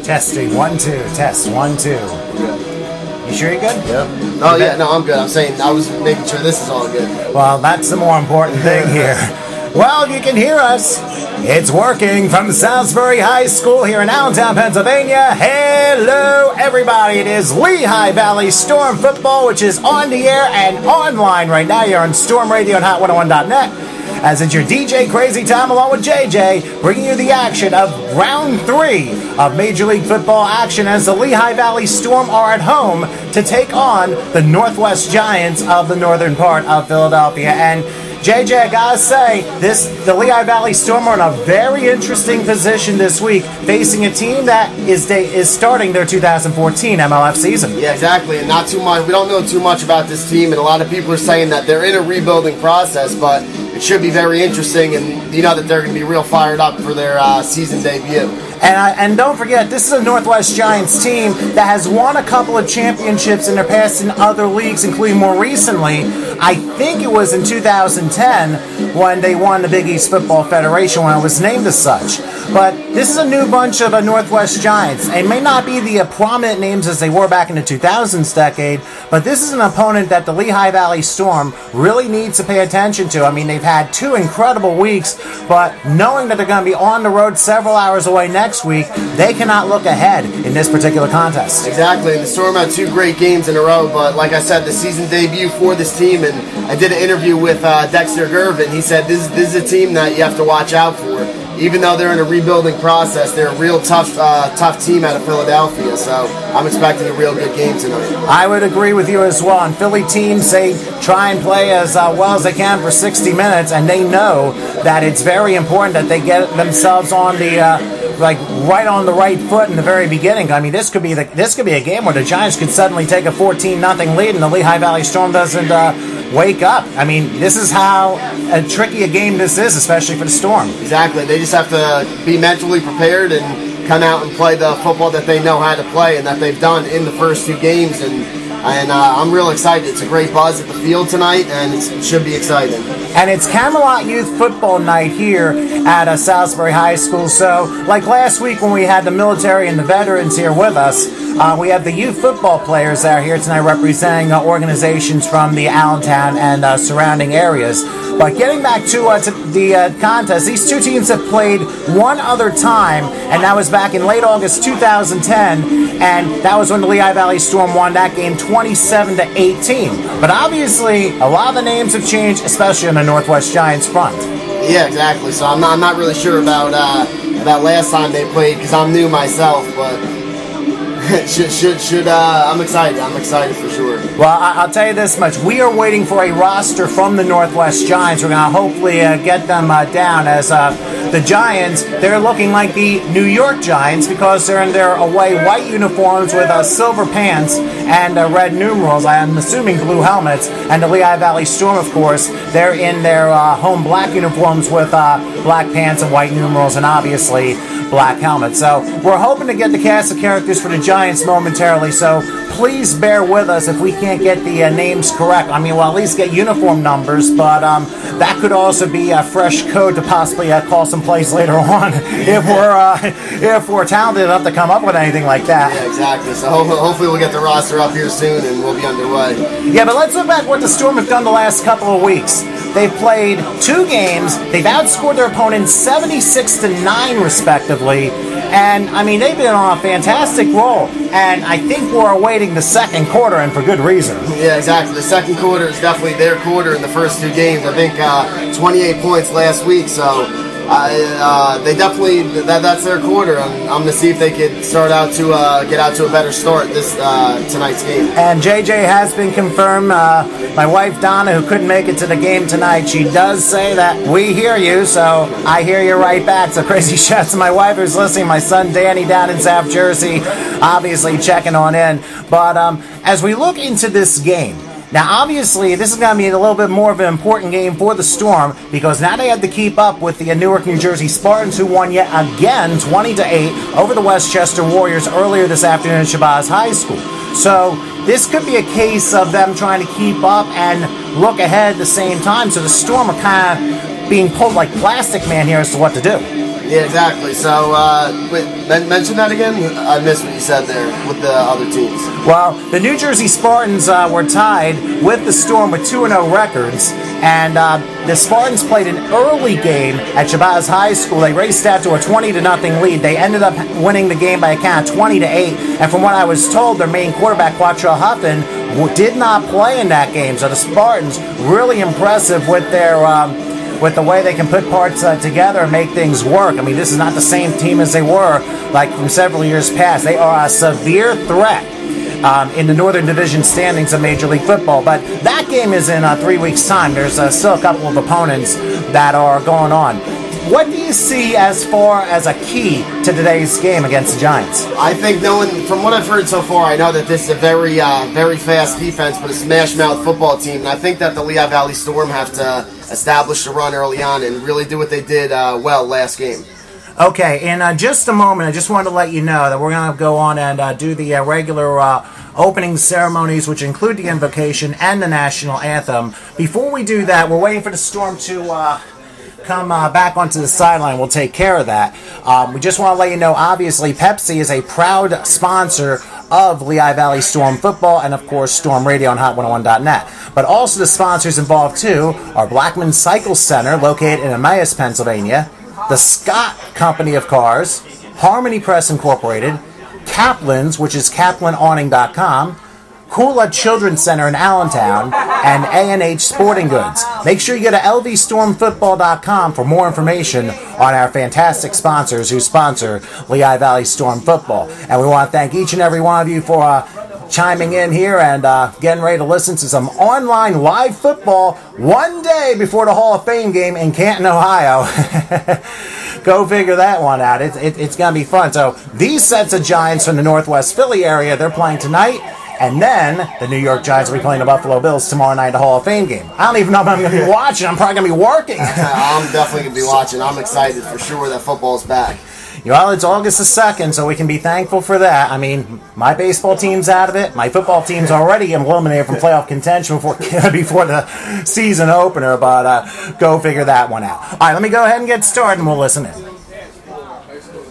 Testing, 1, 2, test, 1, 2. You sure you're good? Yeah. Oh, yeah, no, I'm good. I'm saying, I was making sure this is all good. Well, that's the more important thing here. Well, you can hear us. It's working from Salisbury High School here in Allentown, Pennsylvania. Hello, everybody. It is Lehigh Valley Storm Football, which is on the air and online right now. You're on Storm Radio and Hot101.net. As it's your DJ Crazy Time along with JJ, bringing you the action of round 3 of Major League Football action as the Lehigh Valley Storm are at home to take on the Northwest Giants of the northern part of Philadelphia. And JJ, I gotta say, the Lehigh Valley Storm are in a very interesting position this week, facing a team that is starting their 2014 MLF season. Yeah, exactly, and not too much. We don't know too much about this team, and a lot of people are saying that they're in a rebuilding process, but it should be very interesting, and you know that they're going to be real fired up for their season debut. And don't forget, this is a Northwest Giants team that has won a couple of championships in their past in other leagues, including more recently, I think it was in 2010 when they won the Big East Football Federation when it was named as such. But this is a new bunch of Northwest Giants. They may not be the prominent names as they were back in the 2000s decade, but this is an opponent that the Lehigh Valley Storm really needs to pay attention to. I mean, they've had 2 incredible weeks, but knowing that they're going to be on the road several hours away next week, they cannot look ahead in this particular contest. Exactly. The Storm had 2 great games in a row, but like I said, the season debut for this team, and I did an interview with Dexter Gervin. He said this is a team that you have to watch out for. Even though they're in a rebuilding process, they're a real tough team out of Philadelphia, so I'm expecting a real good game tonight. I would agree with you as well. And Philly teams, they try and play as well as they can for 60 minutes, and they know that it's very important that they get themselves on the right on the right foot in the very beginning. I mean, this could be a game where the Giants could suddenly take a 14-0 lead, and the Lehigh Valley Storm doesn't wake up. I mean, this is how tricky a game this is, especially for the Storm. Exactly. They just have to be mentally prepared and come out and play the football that they know how to play and that they've done in the first 2 games. And I'm real excited. It's a great buzz at the field tonight, and it should be exciting. And it's Camelot Youth Football Night here at Salisbury High School. So, like last week when we had the military and the veterans here with us, we have the youth football players that are here tonight representing organizations from the Allentown and surrounding areas. But getting back to the contest, these 2 teams have played one other time, and that was back in late August 2010, and that was when the Lehigh Valley Storm won that game 27-18. But obviously, a lot of the names have changed, especially on the Northwest Giants front. Yeah, exactly. So I'm not really sure about last time they played because I'm new myself, but I'm excited. I'm excited for sure. Well, I'll tell you this much. We are waiting for a roster from the Northwest Giants. We're going to hopefully get them down as the Giants, they're looking like the New York Giants because they're in their away white uniforms with silver pants and red numerals. I'm assuming blue helmets. And the Lehigh Valley Storm, of course, they're in their home black uniforms with black pants and white numerals and obviously black helmets. So we're hoping to get the cast of characters for the Giants momentarily, so please bear with us if we can't get the names correct. I mean, we'll at least get uniform numbers, but that could also be a fresh code to possibly call some plays later on if we're talented enough to come up with anything like that. Yeah, exactly. So hopefully we'll get the roster up here soon and we'll be underway. Yeah, but let's look back at what the Storm have done the last couple of weeks. They've played 2 games. They've outscored their opponents 76-9 respectively. And, I mean, they've been on a fantastic roll. And I think we're awaiting the second quarter, and for good reason. Yeah, exactly. The second quarter is definitely their quarter in the first 2 games. I think 28 points last week, so they definitely, that's their quarter. I'm going to see if they could start out to get out to a better start this tonight's game. And JJ has been confirmed. My wife Donna, who couldn't make it to the game tonight, she does say that we hear you, so I hear you right back. So crazy shouts to my wife who's listening, my son Danny down in South Jersey, obviously checking on in. But as we look into this game, now, obviously, this is going to be a little bit more of an important game for the Storm because now they have to keep up with the Newark, New Jersey Spartans, who won yet again 20-8 over the Westchester Warriors earlier this afternoon at Shabazz High School. So this could be a case of them trying to keep up and look ahead at the same time. So the Storm are kind of being pulled like Plastic Man here as to what to do. Yeah, exactly. So, mention that again. I missed what you said there with the other teams. Well, the New Jersey Spartans were tied with the Storm with 2-0 records, and the Spartans played an early game at Shabazz High School. They raced out to a 20-0 lead. They ended up winning the game by a count of 20-8, and from what I was told, their main quarterback, Quattrell Huffin, did not play in that game. So the Spartans really impressive with their with the way they can put parts together and make things work. I mean, this is not the same team as they were like from several years past. They are a severe threat in the Northern Division standings of Major League Football. But that game is in 3 weeks' time. There's still a couple of opponents that are going on. What do you see as far as a key to today's game against the Giants? I think, from what I've heard so far, I know that this is a very, very fast defense, but a smash-mouth football team. And I think that the Lehigh Valley Storm have to establish the run early on and really do what they did well last game. Okay, in just a moment, I just wanted to let you know that we're going to go on and do the regular opening ceremonies, which include the invocation and the national anthem. Before we do that, we're waiting for the Storm to come back onto the sideline. We'll take care of that. We just want to let you know, obviously, Pepsi is a proud sponsor of Lehigh Valley Storm football and, of course, Storm Radio on Hot101.net. But also the sponsors involved, too, are Blackman Cycle Center, located in Emmaus, Pennsylvania, the Scott Company of Cars, Harmony Press Incorporated, Kaplan's, which is KaplanAwning.com, Kula Children's Center in Allentown, and A&H Sporting Goods. Make sure you go to lvstormfootball.com for more information on our fantastic sponsors who sponsor Lehigh Valley Storm football. And we want to thank each and every one of you for chiming in here and getting ready to listen to some online live football one day before the Hall of Fame game in Canton, Ohio. Go figure that one out. It's going to be fun. So these sets of Giants from the Northwest Philly area, they're playing tonight. And then the New York Giants will be playing the Buffalo Bills tomorrow night at the Hall of Fame game. I don't even know if I'm going to be watching. I'm probably going to be working. I'm definitely going to be watching. I'm excited for sure that football's back. Well, it's August the 2nd, so we can be thankful for that. I mean, my baseball team's out of it. My football team's already eliminated from playoff contention before the season opener, but go figure that one out. All right, let me go ahead and get started, and we'll listen in.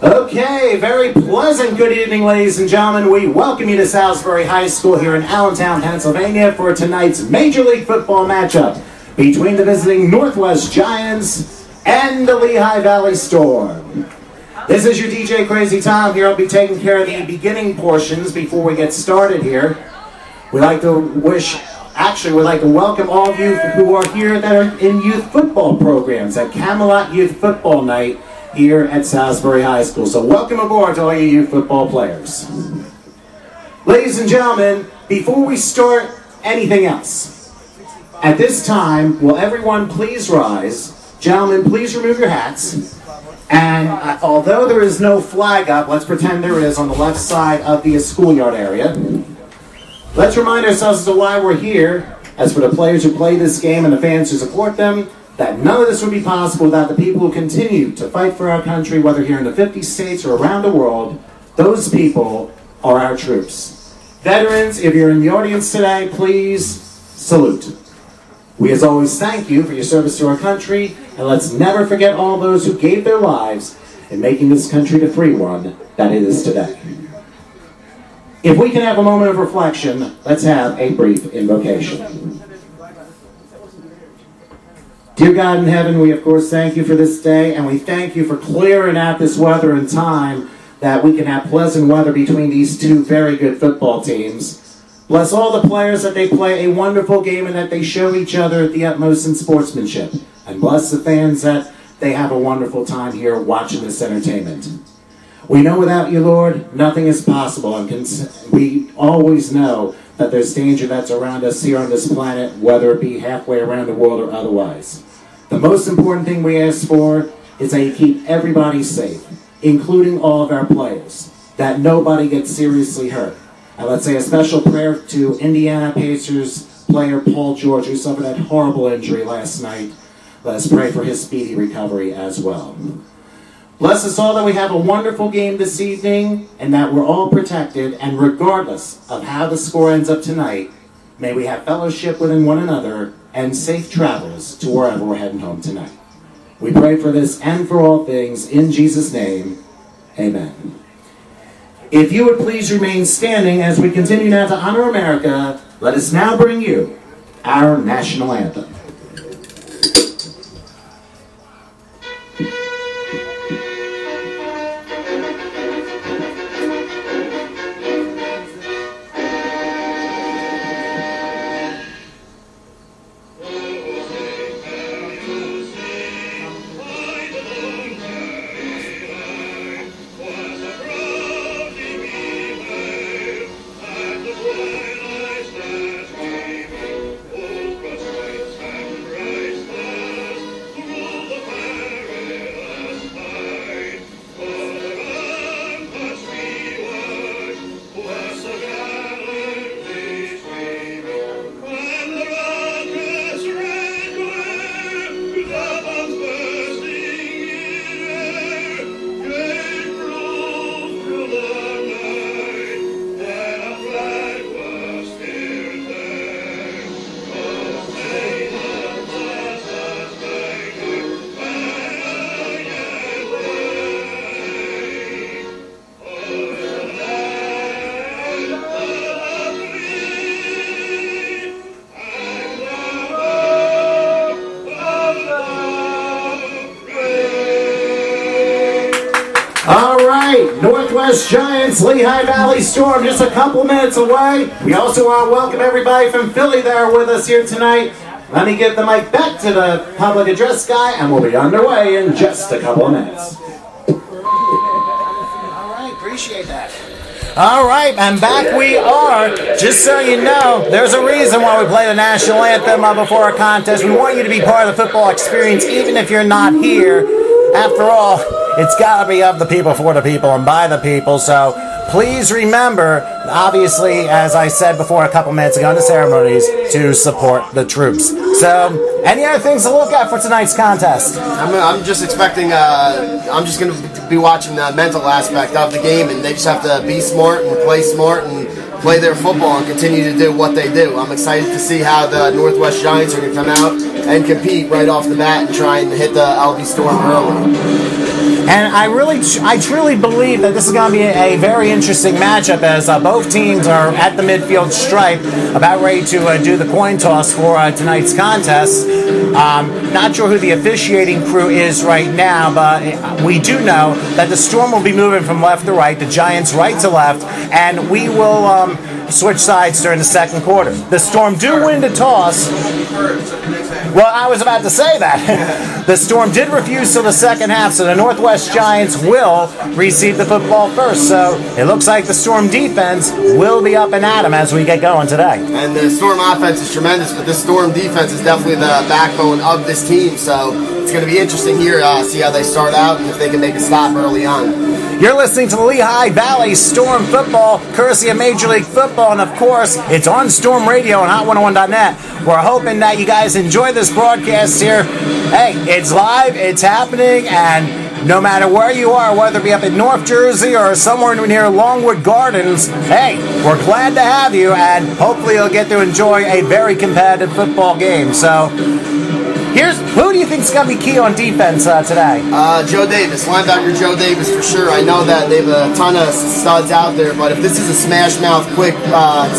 Okay, very pleasant good evening, ladies and gentlemen. We welcome you to Salisbury High School here in Allentown, Pennsylvania for tonight's Major League Football matchup between the visiting Northwest Giants and the Lehigh Valley Storm. This is your DJ Crazy Tom here. I'll be taking care of the beginning portions before we get started here. We'd like to welcome all of you who are here that are in youth football programs at Camelot Youth Football Night here at Salisbury High School. So welcome aboard to all you youth football players. Ladies and gentlemen, before we start anything else, at this time, will everyone please rise? Gentlemen, please remove your hats. And although there is no flag up, let's pretend there is on the left side of the schoolyard area. Let's remind ourselves as to why we're here, as for the players who play this game and the fans who support them, that none of this would be possible without the people who continue to fight for our country, whether here in the 50 states or around the world. Those people are our troops. Veterans, if you're in the audience today, please salute. We, as always, thank you for your service to our country, and let's never forget all those who gave their lives in making this country the free one that it is today. If we can have a moment of reflection, let's have a brief invocation. Dear God in heaven, we of course thank you for this day, and we thank you for clearing out this weather in time that we can have pleasant weather between these two very good football teams. Bless all the players that they play a wonderful game and that they show each other the utmost in sportsmanship. And bless the fans that they have a wonderful time here watching this entertainment. We know without you, Lord, nothing is possible, and we always know that there's danger that's around us here on this planet, whether it be halfway around the world or otherwise. The most important thing we ask for is that you keep everybody safe, including all of our players, that nobody gets seriously hurt. And let's say a special prayer to Indiana Pacers player Paul George, who suffered that horrible injury last night. Let us pray for his speedy recovery as well. Bless us all that we have a wonderful game this evening and that we're all protected, and regardless of how the score ends up tonight, may we have fellowship within one another and safe travels to wherever we're heading home tonight. We pray for this and for all things in Jesus' name. Amen. If you would please remain standing as we continue now to honor America, let us now bring you our national anthem. Northwest Giants, Lehigh Valley Storm, just a couple minutes away. We also want to welcome everybody from Philly there with us here tonight. Let me give the mic back to the public address guy, and we'll be underway in just a couple of minutes. All right, appreciate that. All right, and back we are. Just so you know, there's a reason why we play the national anthem before our contest. We want you to be part of the football experience, even if you're not here. After all, it's got to be of the people, for the people, and by the people. So please remember, obviously, as I said before a couple minutes ago in the ceremonies, to support the troops. So, any other things to look at for tonight's contest? I'm just expecting, I'm just going to be watching the mental aspect of the game, and they just have to be smart and play their football and continue to do what they do. I'm excited to see how the Northwest Giants are going to come out and compete right off the bat and try and hit the LV Storm early. And I truly believe that this is going to be a very interesting matchup as both teams are at the midfield stripe, about ready to do the coin toss for tonight's contest. Not sure who the officiating crew is right now, but we do know that the Storm will be moving from left to right, the Giants right to left, and we will switch sides during the second quarter. The Storm do win the toss. Well, I was about to say that. The Storm did refuse till the second half, so the Northwest Giants will receive the football first. So it looks like the Storm defense will be up and at 'em as we get going today. And the Storm offense is tremendous, but this Storm defense is definitely the backbone of this team. So it's going to be interesting here to see how they start out and if they can make a stop early on. You're listening to the Lehigh Valley Storm Football, courtesy of Major League Football, and of course, it's on Storm Radio and Hot101.net. We're hoping that you guys enjoy this broadcast here. Hey, it's live, it's happening, and no matter where you are, whether it be up in North Jersey or somewhere near Longwood Gardens, hey, we're glad to have you, and hopefully you'll get to enjoy a very competitive football game. So, who do you think is going to be key on defense today? Joe Davis, linebacker Joe Davis for sure. I know that they have a ton of studs out there, but if this is a smash-mouth, quick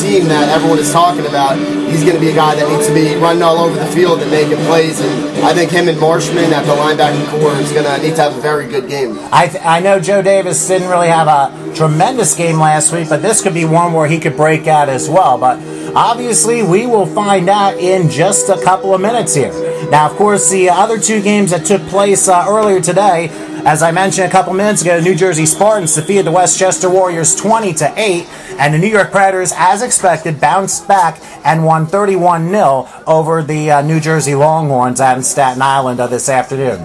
team that everyone is talking about, he's going to be a guy that needs to be running all over the field and making plays. And I think him and Marshman at the linebacking core is going to need to have a very good game. I know Joe Davis didn't really have a tremendous game last week, but this could be one where he could break out as well. But obviously, we will find out in just a couple of minutes here. Now, of course, the other two games that took place earlier today, as I mentioned a couple minutes ago, the New Jersey Spartans defeated the Westchester Warriors 20-8, and the New York Predators, as expected, bounced back and won 31-0 over the New Jersey Longhorns out in Staten Island this afternoon.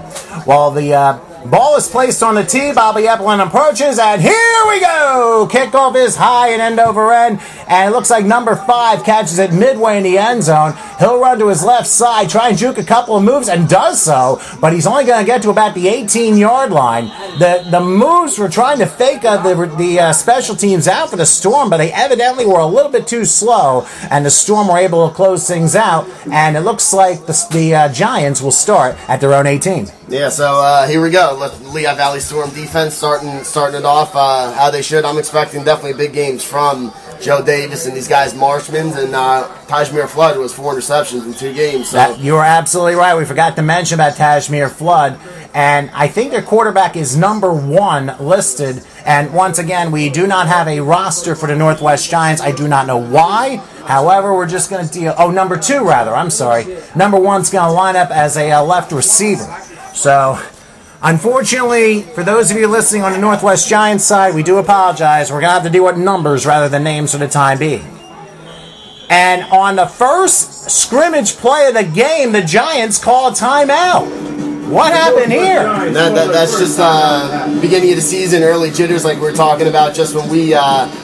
While the Ball is placed on the tee. Bobby Epplin approaches, and here we go! Kickoff is high and end over end, and it looks like number 5 catches it midway in the end zone. He'll run to his left side, try and juke a couple of moves, and does so, but he's only going to get to about the 18-yard line. The moves were trying to fake the special teams out for the Storm, but they evidently were a little bit too slow, and the Storm were able to close things out, and it looks like the Giants will start at their own 18. Yeah, so here we go. Lehigh Valley Storm defense starting it off how they should. I'm expecting definitely big games from Joe Davis and these guys, Marshman, and Tajmir Flood, who has 4 interceptions in 2 games. So. You are absolutely right. We forgot to mention about Tajmir Flood, and I think their quarterback is number 1 listed. And once again, we do not have a roster for the Northwest Giants. I do not know why. However, we're just going to deal. Oh, number 2 rather. I'm sorry. Number 1's going to line up as a left receiver. So, unfortunately, for those of you listening on the Northwest Giants side, we do apologize. We're going to have to deal with numbers rather than names for the time being. And on the first scrimmage play of the game, the Giants call a timeout. What happened here? That's just beginning of the season, early jitters like we were talking about just when we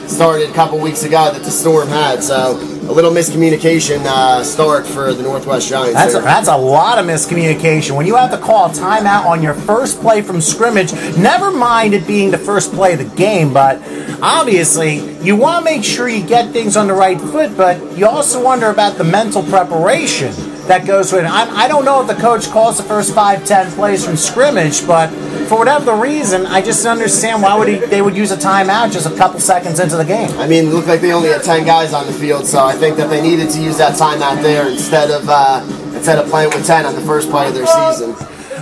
started a couple weeks ago that the Storm had. So a little miscommunication start for the Northwest Giants. That's a lot of miscommunication. When you have to call a timeout on your first play from scrimmage, never mind it being the first play of the game, but obviously you want to make sure you get things on the right foot, but you also wonder about the mental preparation that goes with it. I don't know if the coach calls the first 5-10 plays from scrimmage, but for whatever reason, I just understand why they would use a timeout just a couple seconds into the game. I mean, it looked like they only had 10 guys on the field, so I think that they needed to use that timeout there instead of playing with 10 on the first play of their season.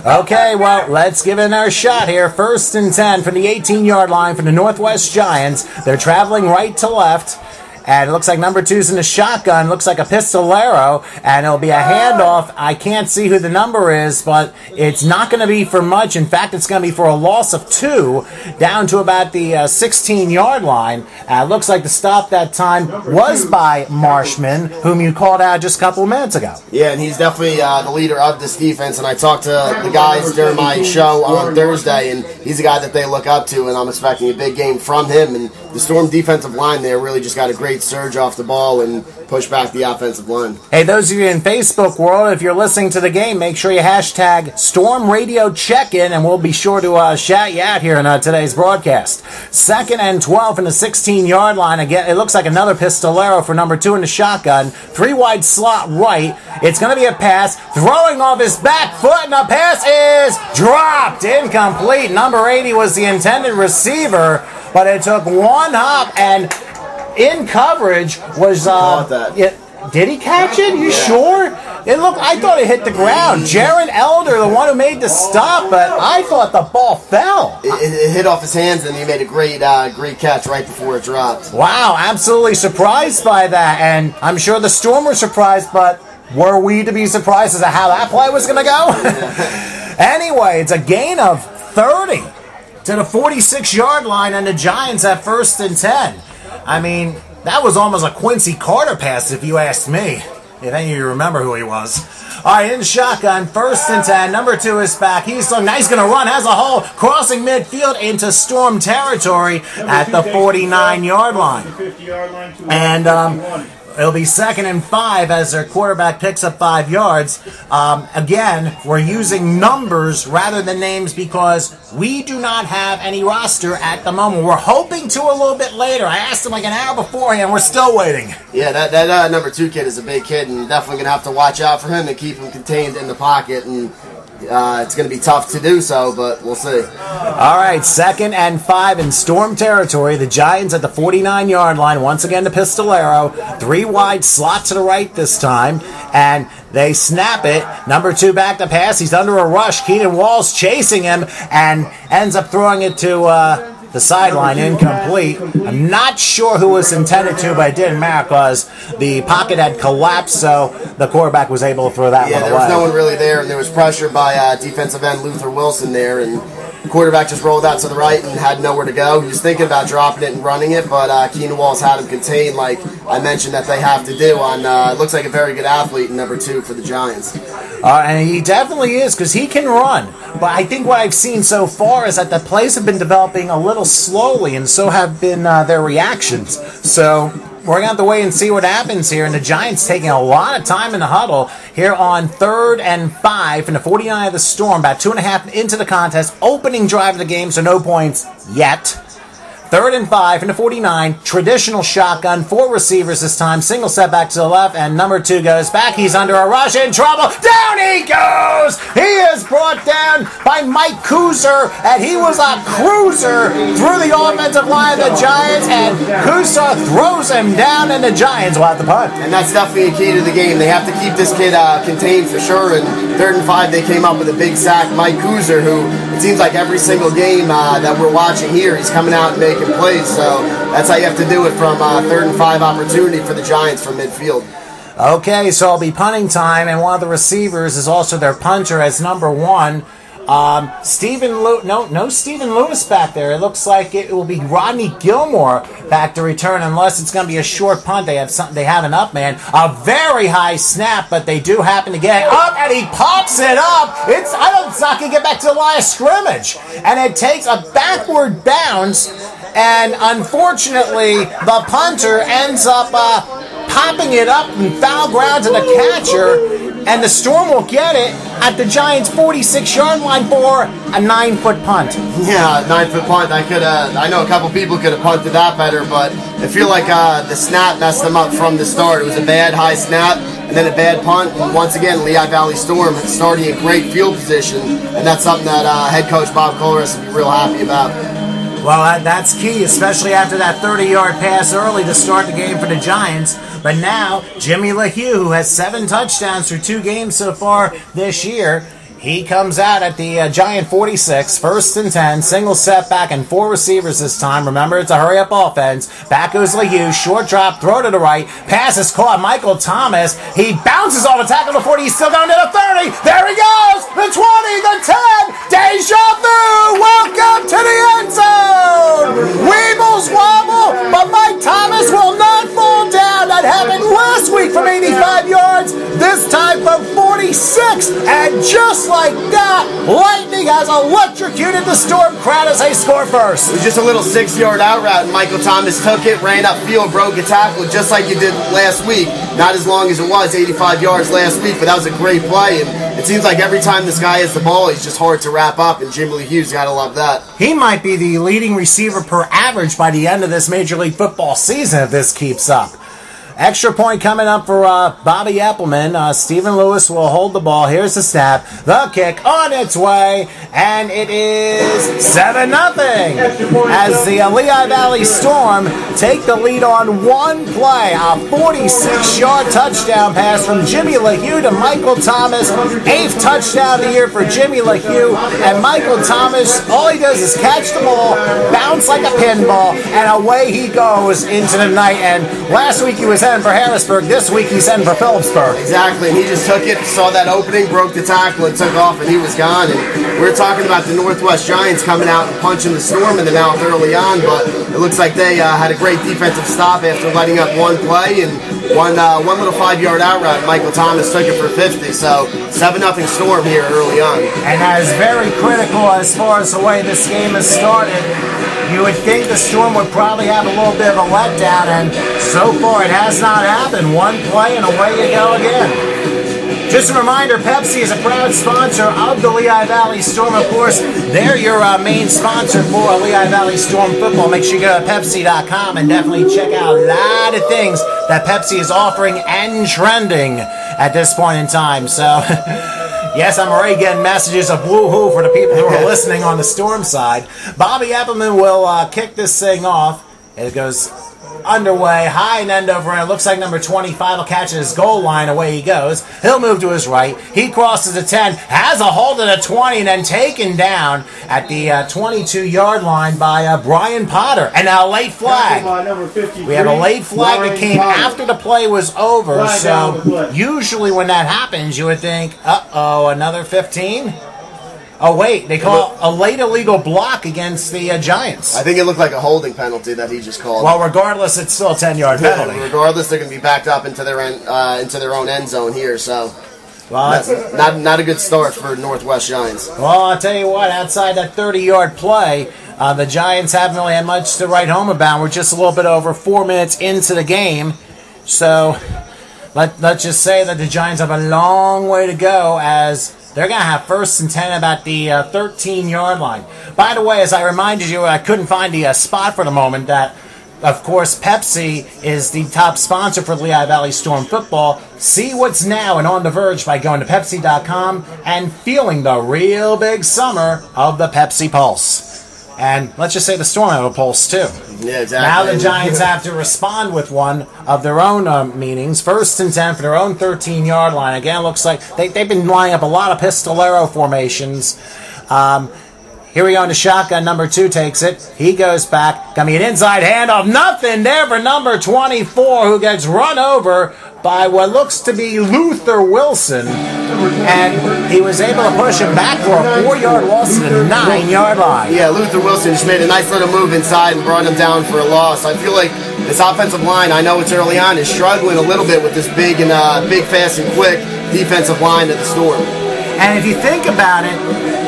Okay, well, let's give it another shot here. 1st and 10 from the 18-yard line for the Northwest Giants. They're traveling right to left. And it looks like number 2's in the shotgun. Looks like a pistolero. And it'll be a handoff. I can't see who the number is, but it's not going to be for much. In fact, it's going to be for a loss of 2 down to about the 16-yard line. Looks like the stop that time was by Marshman, whom you called out just a couple of minutes ago. Yeah, and he's definitely the leader of this defense. And I talked to the guys during my show on Thursday, and he's a guy that they look up to, and I'm expecting a big game from him. And the Storm defensive line there really just got a great surge off the ball and push back the offensive line. Hey, those of you in Facebook world, if you're listening to the game, make sure you hashtag Storm Radio Check-In, and we'll be sure to shout you out here in today's broadcast. 2nd and 12 from the 16-yard line. Again, it looks like another pistolero for number 2 in the shotgun. 3 wide slot right. It's going to be a pass. Throwing off his back foot, and the pass is dropped. Incomplete. Number 80 was the intended receiver, but it took one hop, and in coverage was did he catch it? You sure? It looked. I thought it hit the ground. Jaron Elder, the one who made the stop, but I thought the ball fell. It hit off his hands, and he made a great catch right before it dropped. Wow, absolutely surprised by that, and I'm sure the Storm were surprised, but were we to be surprised as to how that play was going to go? Anyway, it's a gain of 30 to the 46-yard line, and the Giants at 1st and 10. I mean, that was almost a Quincy Carter pass, if you asked me. If any of you remember who he was. All right, in shotgun, 1st and 10. Number 2 is back. He's going to run, has a hole, crossing midfield into Storm territory at the 49-yard line. And it'll be 2nd and 5 as their quarterback picks up 5 yards. Again, we're using numbers rather than names because we do not have any roster at the moment. We're hoping to a little bit later. I asked him like an hour beforehand. We're still waiting. Yeah, that number 2 kid is a big kid, and definitely going to have to watch out for him and keep him contained in the pocket. And it's going to be tough to do so, but we'll see. All right, 2nd and 5 in Storm territory. The Giants at the 49-yard line. Once again, the pistolero. 3 wide, slot to the right this time. And they snap it. Number 2 back to pass. He's under a rush. Keenan Walls chasing him and ends up throwing it to the sideline, incomplete. I'm not sure who was intended to, but it didn't matter because the pocket had collapsed, so the quarterback was able to throw that one away. Yeah, there was no one really there, and there was pressure by defensive end Luther Wilson there, and the quarterback just rolled out to the right and had nowhere to go. He was thinking about dropping it and running it, but Keenan Walls had him contained, like I mentioned that they have to do on, looks like a very good athlete in number 2 for the Giants. And he definitely is, because he can run. But I think what I've seen so far is that the plays have been developing a little slowly, and so have been their reactions. So we're going to have to wait and see what happens here. And the Giants taking a lot of time in the huddle here on 3rd and 5 from the 49 of the Storm. About 2.5 into the contest. Opening drive of the game, so no points yet. 3rd and 5 from the 49. Traditional shotgun. 4 receivers this time. Single set back to the left, and number 2 goes back. He's under a rush, in trouble. Down he goes! He is brought down by Mike Kuser, and he was a cruiser through the offensive line of the Giants, and Kuser throws him down, and the Giants will have the punt. And that's definitely a key to the game. They have to keep this kid contained for sure. And 3rd and 5, they came up with a big sack. Mike Kuser, who it seems like every single game that we're watching here, he's coming out and making plays. So that's how you have to do it from 3rd and 5 opportunity for the Giants from midfield. Okay, so it'll be punting time, and one of the receivers is also their punter as number 1. No Stephen Lewis back there. It looks like it will be Rodney Gilmore back to return, unless it's going to be a short punt. They have an up man. A very high snap, but they do happen to get up, and he pops it up. It's not going to get back to the line of scrimmage, and it takes a backward bounce, and unfortunately, the punter ends up popping it up in foul ground to the catcher. And the Storm will get it at the Giants' 46-yard line for a 9-foot punt. Yeah, 9-foot punt. I know a couple people could have punted that better, but I feel like the snap messed them up from the start. It was a bad high snap and then a bad punt. And once again, Lehigh Valley Storm starting in great field position, and that's something that head coach Bob Kohlress will be real happy about. Well, that's key, especially after that 30-yard pass early to start the game for the Giants. But now, Jimmy LeHue, who has 7 touchdowns through 2 games so far this year, he comes out at the Giant 46, 1st and 10, single setback and 4 receivers this time. Remember, it's a hurry-up offense. Back goes LeHue, short drop, throw to the right. Pass is caught. Michael Thomas, he bounces off the tackle to 40. He's still going to the 30. There he goes! The 20, the 10. Deja vu! Welcome to the end zone! Weebles wobble, but Mike Thomas will not fall down. That happened last week from 85 yards. This time from 46. And just like that, lightning has electrocuted the Storm crowd as they score first. It was just a little 6-yard out route, and Michael Thomas took it, ran upfield, broke a tackle, just like you did last week. Not as long as it was, 85 yards last week, but that was a great play. And it seems like every time this guy has the ball, he's just hard to wrap up, and Jimmy LeHue's got to love that. He might be the leading receiver per average by the end of this Major League Football season if this keeps up. Extra point coming up for Bobby Eppelman. Stephen Lewis will hold the ball. Here's the snap. The kick on its way. And it is 7-0. As the Lehigh Valley Storm take the lead on one play. A 46-yard touchdown pass from Jimmy LeHue to Michael Thomas. 8th touchdown of the year for Jimmy LeHue. And Michael Thomas, all he does is catch the ball, bounce like a pinball, and away he goes into the night. And last week he was heading for Harrisburg. This week he's heading for Phillipsburg. Exactly, and he just took it, saw that opening, broke the tackle, and took off, and he was gone. And we're talking about the Northwest Giants coming out and punching the Storm in the mouth early on, but it looks like they had a great defensive stop after letting up one play and one little 5-yard out route. Michael Thomas took it for 50, so 7-0 Storm here early on. And that is very critical as far as the way this game has started. You would think the Storm would probably have a little bit of a letdown, and so far it has not happened. One play and away you go again. Just a reminder, Pepsi is a proud sponsor of the Lehigh Valley Storm. Of course, they're your main sponsor for Lehigh Valley Storm football. Make sure you go to Pepsi.com and definitely check out a lot of things that Pepsi is offering and trending at this point in time. So, yes, I'm already getting messages of woo-hoo for the people who are listening on the Storm side. Bobby Eppelman will kick this thing off. It goes underway, high and end over end. Looks like number 25 will catch at his goal line. Away he goes. He'll move to his right. He crosses the 10, has a hold at the 20, and then taken down at the 22-yard line by Brian Potter. And now a late flag. We have a late flag that came after the play was over. So usually when that happens, you would think, uh-oh, another 15? Oh, wait, they call a late illegal block against the Giants. I think it looked like a holding penalty that he just called. Well, regardless, it's still a 10-yard penalty. Regardless, they're going to be backed up into their own end zone here. So Well, not a good start for Northwest Giants. Well, I'll tell you what, outside that 30-yard play, the Giants haven't really had much to write home about. We're just a little bit over 4 minutes into the game. So let's just say that the Giants have a long way to go, as they're going to have 1st and 10 about the 13-yard line. By the way, as I reminded you, I couldn't find the spot for the moment, that of course, Pepsi is the top sponsor for Lehigh Valley Storm football. See what's now and on the verge by going to Pepsi.com and feeling the real big summer of the Pepsi Pulse. And let's just say the Storm have a pulse, too. Yeah, exactly. Now the Giants have to respond with one of their own meanings. 1st and 10 for their own 13-yard line. Again, looks like they've been lining up a lot of pistolero formations. Here we go into shotgun. Number 2 takes it. He goes back. Gonna be an inside handoff. Nothing there for number 24, who gets run over by what looks to be Luther Wilson. And he was able to push him back for a 4-yard loss to the 9-yard line. Yeah, Luther Wilson just made a nice little move inside and brought him down for a loss. I feel like this offensive line, I know it's early on, is struggling a little bit with this big, fast, and quick defensive line of the Storm. And if you think about it,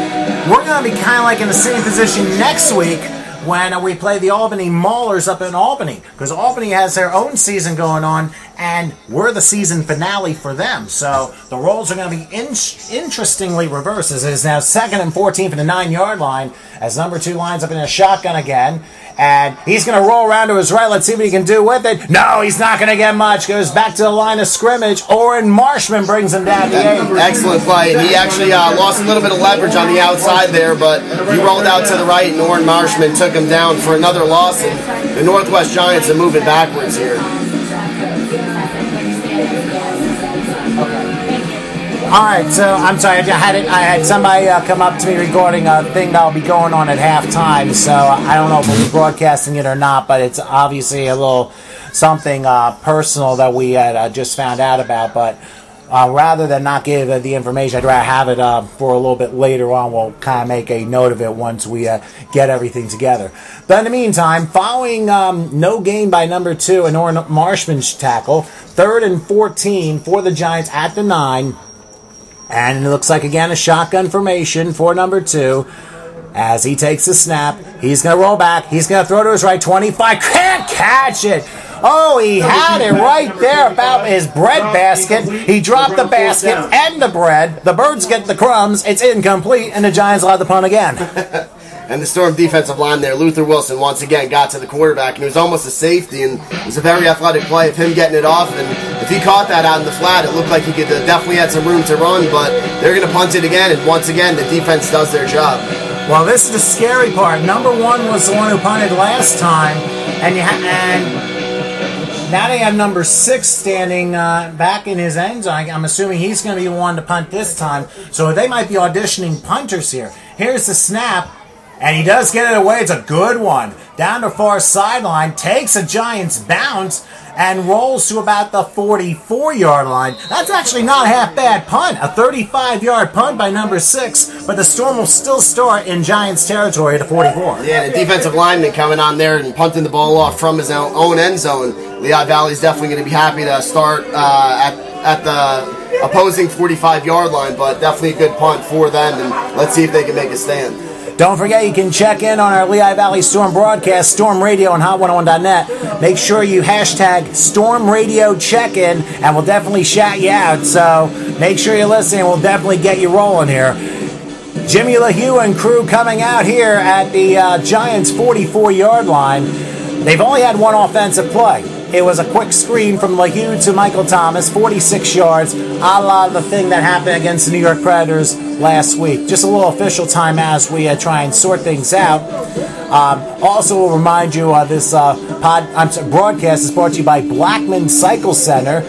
we're going to be kind of like in the same position next week when we play the Albany Maulers up in Albany, because Albany has their own season going on, and we're the season finale for them. So the roles are going to be interestingly reversed, as it is now 2nd and 14 for the 9-yard line, as number 2 lines up in a shotgun again. And he's going to roll around to his right. Let's see what he can do with it. No, he's not going to get much. Goes back to the line of scrimmage. Oren Marshman brings him down the 8. Excellent play. And he actually lost a little bit of leverage on the outside there, but he rolled out to the right, and Oren Marshman took him down for another loss. And the Northwest Giants are moving backwards here. All right, so I'm sorry, I had somebody come up to me regarding a thing that'll be going on at halftime. So I don't know if we'll be broadcasting it or not, but it's obviously a little something personal that we had just found out about. But rather than not give the information, I'd rather have it for a little bit later on. We'll kind of make a note of it once we get everything together. But in the meantime, following no gain by number 2 and Oren Marshman's tackle, 3rd and 14 for the Giants at the 9. And it looks like, again, a shotgun formation for number 2. As he takes the snap, he's going to roll back. He's going to throw to his right, 25. Can't catch it. Oh, he had it right there about his bread basket. He dropped the basket and the bread. The birds get the crumbs. It's incomplete, and the Giants allowed the punt again. And the Storm defensive line there, Luther Wilson once again got to the quarterback, and it was almost a safety, and it was a very athletic play of him getting it off. And if he caught that out in the flat, it looked like he could definitely had some room to run, but they're going to punt it again, and once again, the defense does their job. Well, this is the scary part. Number 1 was the one who punted last time, and now they have number 6 standing back in his end zone. I'm assuming he's going to be the one to punt this time, so they might be auditioning punters here. Here's the snap. And he does get it away. It's a good one. Down the far sideline, takes a Giants bounce, and rolls to about the 44-yard line. That's actually not a half-bad punt. A 35-yard punt by number 6, but the Storm will still start in Giants territory at the 44. Yeah, the defensive lineman coming on there and punting the ball off from his own end zone. Lehigh Valley's definitely going to be happy to start at the opposing 45-yard line, but definitely a good punt for them, and let's see if they can make a stand. Don't forget, you can check in on our Lehigh Valley Storm broadcast, Storm Radio on Hot101.net. Make sure you hashtag Storm Radio check-in, and we'll definitely shout you out. So make sure you're listening. We'll definitely get you rolling here. Jimmy LaHue and crew coming out here at the Giants' 44-yard line. They've only had one offensive play. It was a quick screen from LaHue to Michael Thomas, 46 yards, a la the thing that happened against the New York Predators last week. Just a little official time as we try and sort things out. Also, we'll remind you this broadcast is brought to you by Blackman Cycle Center,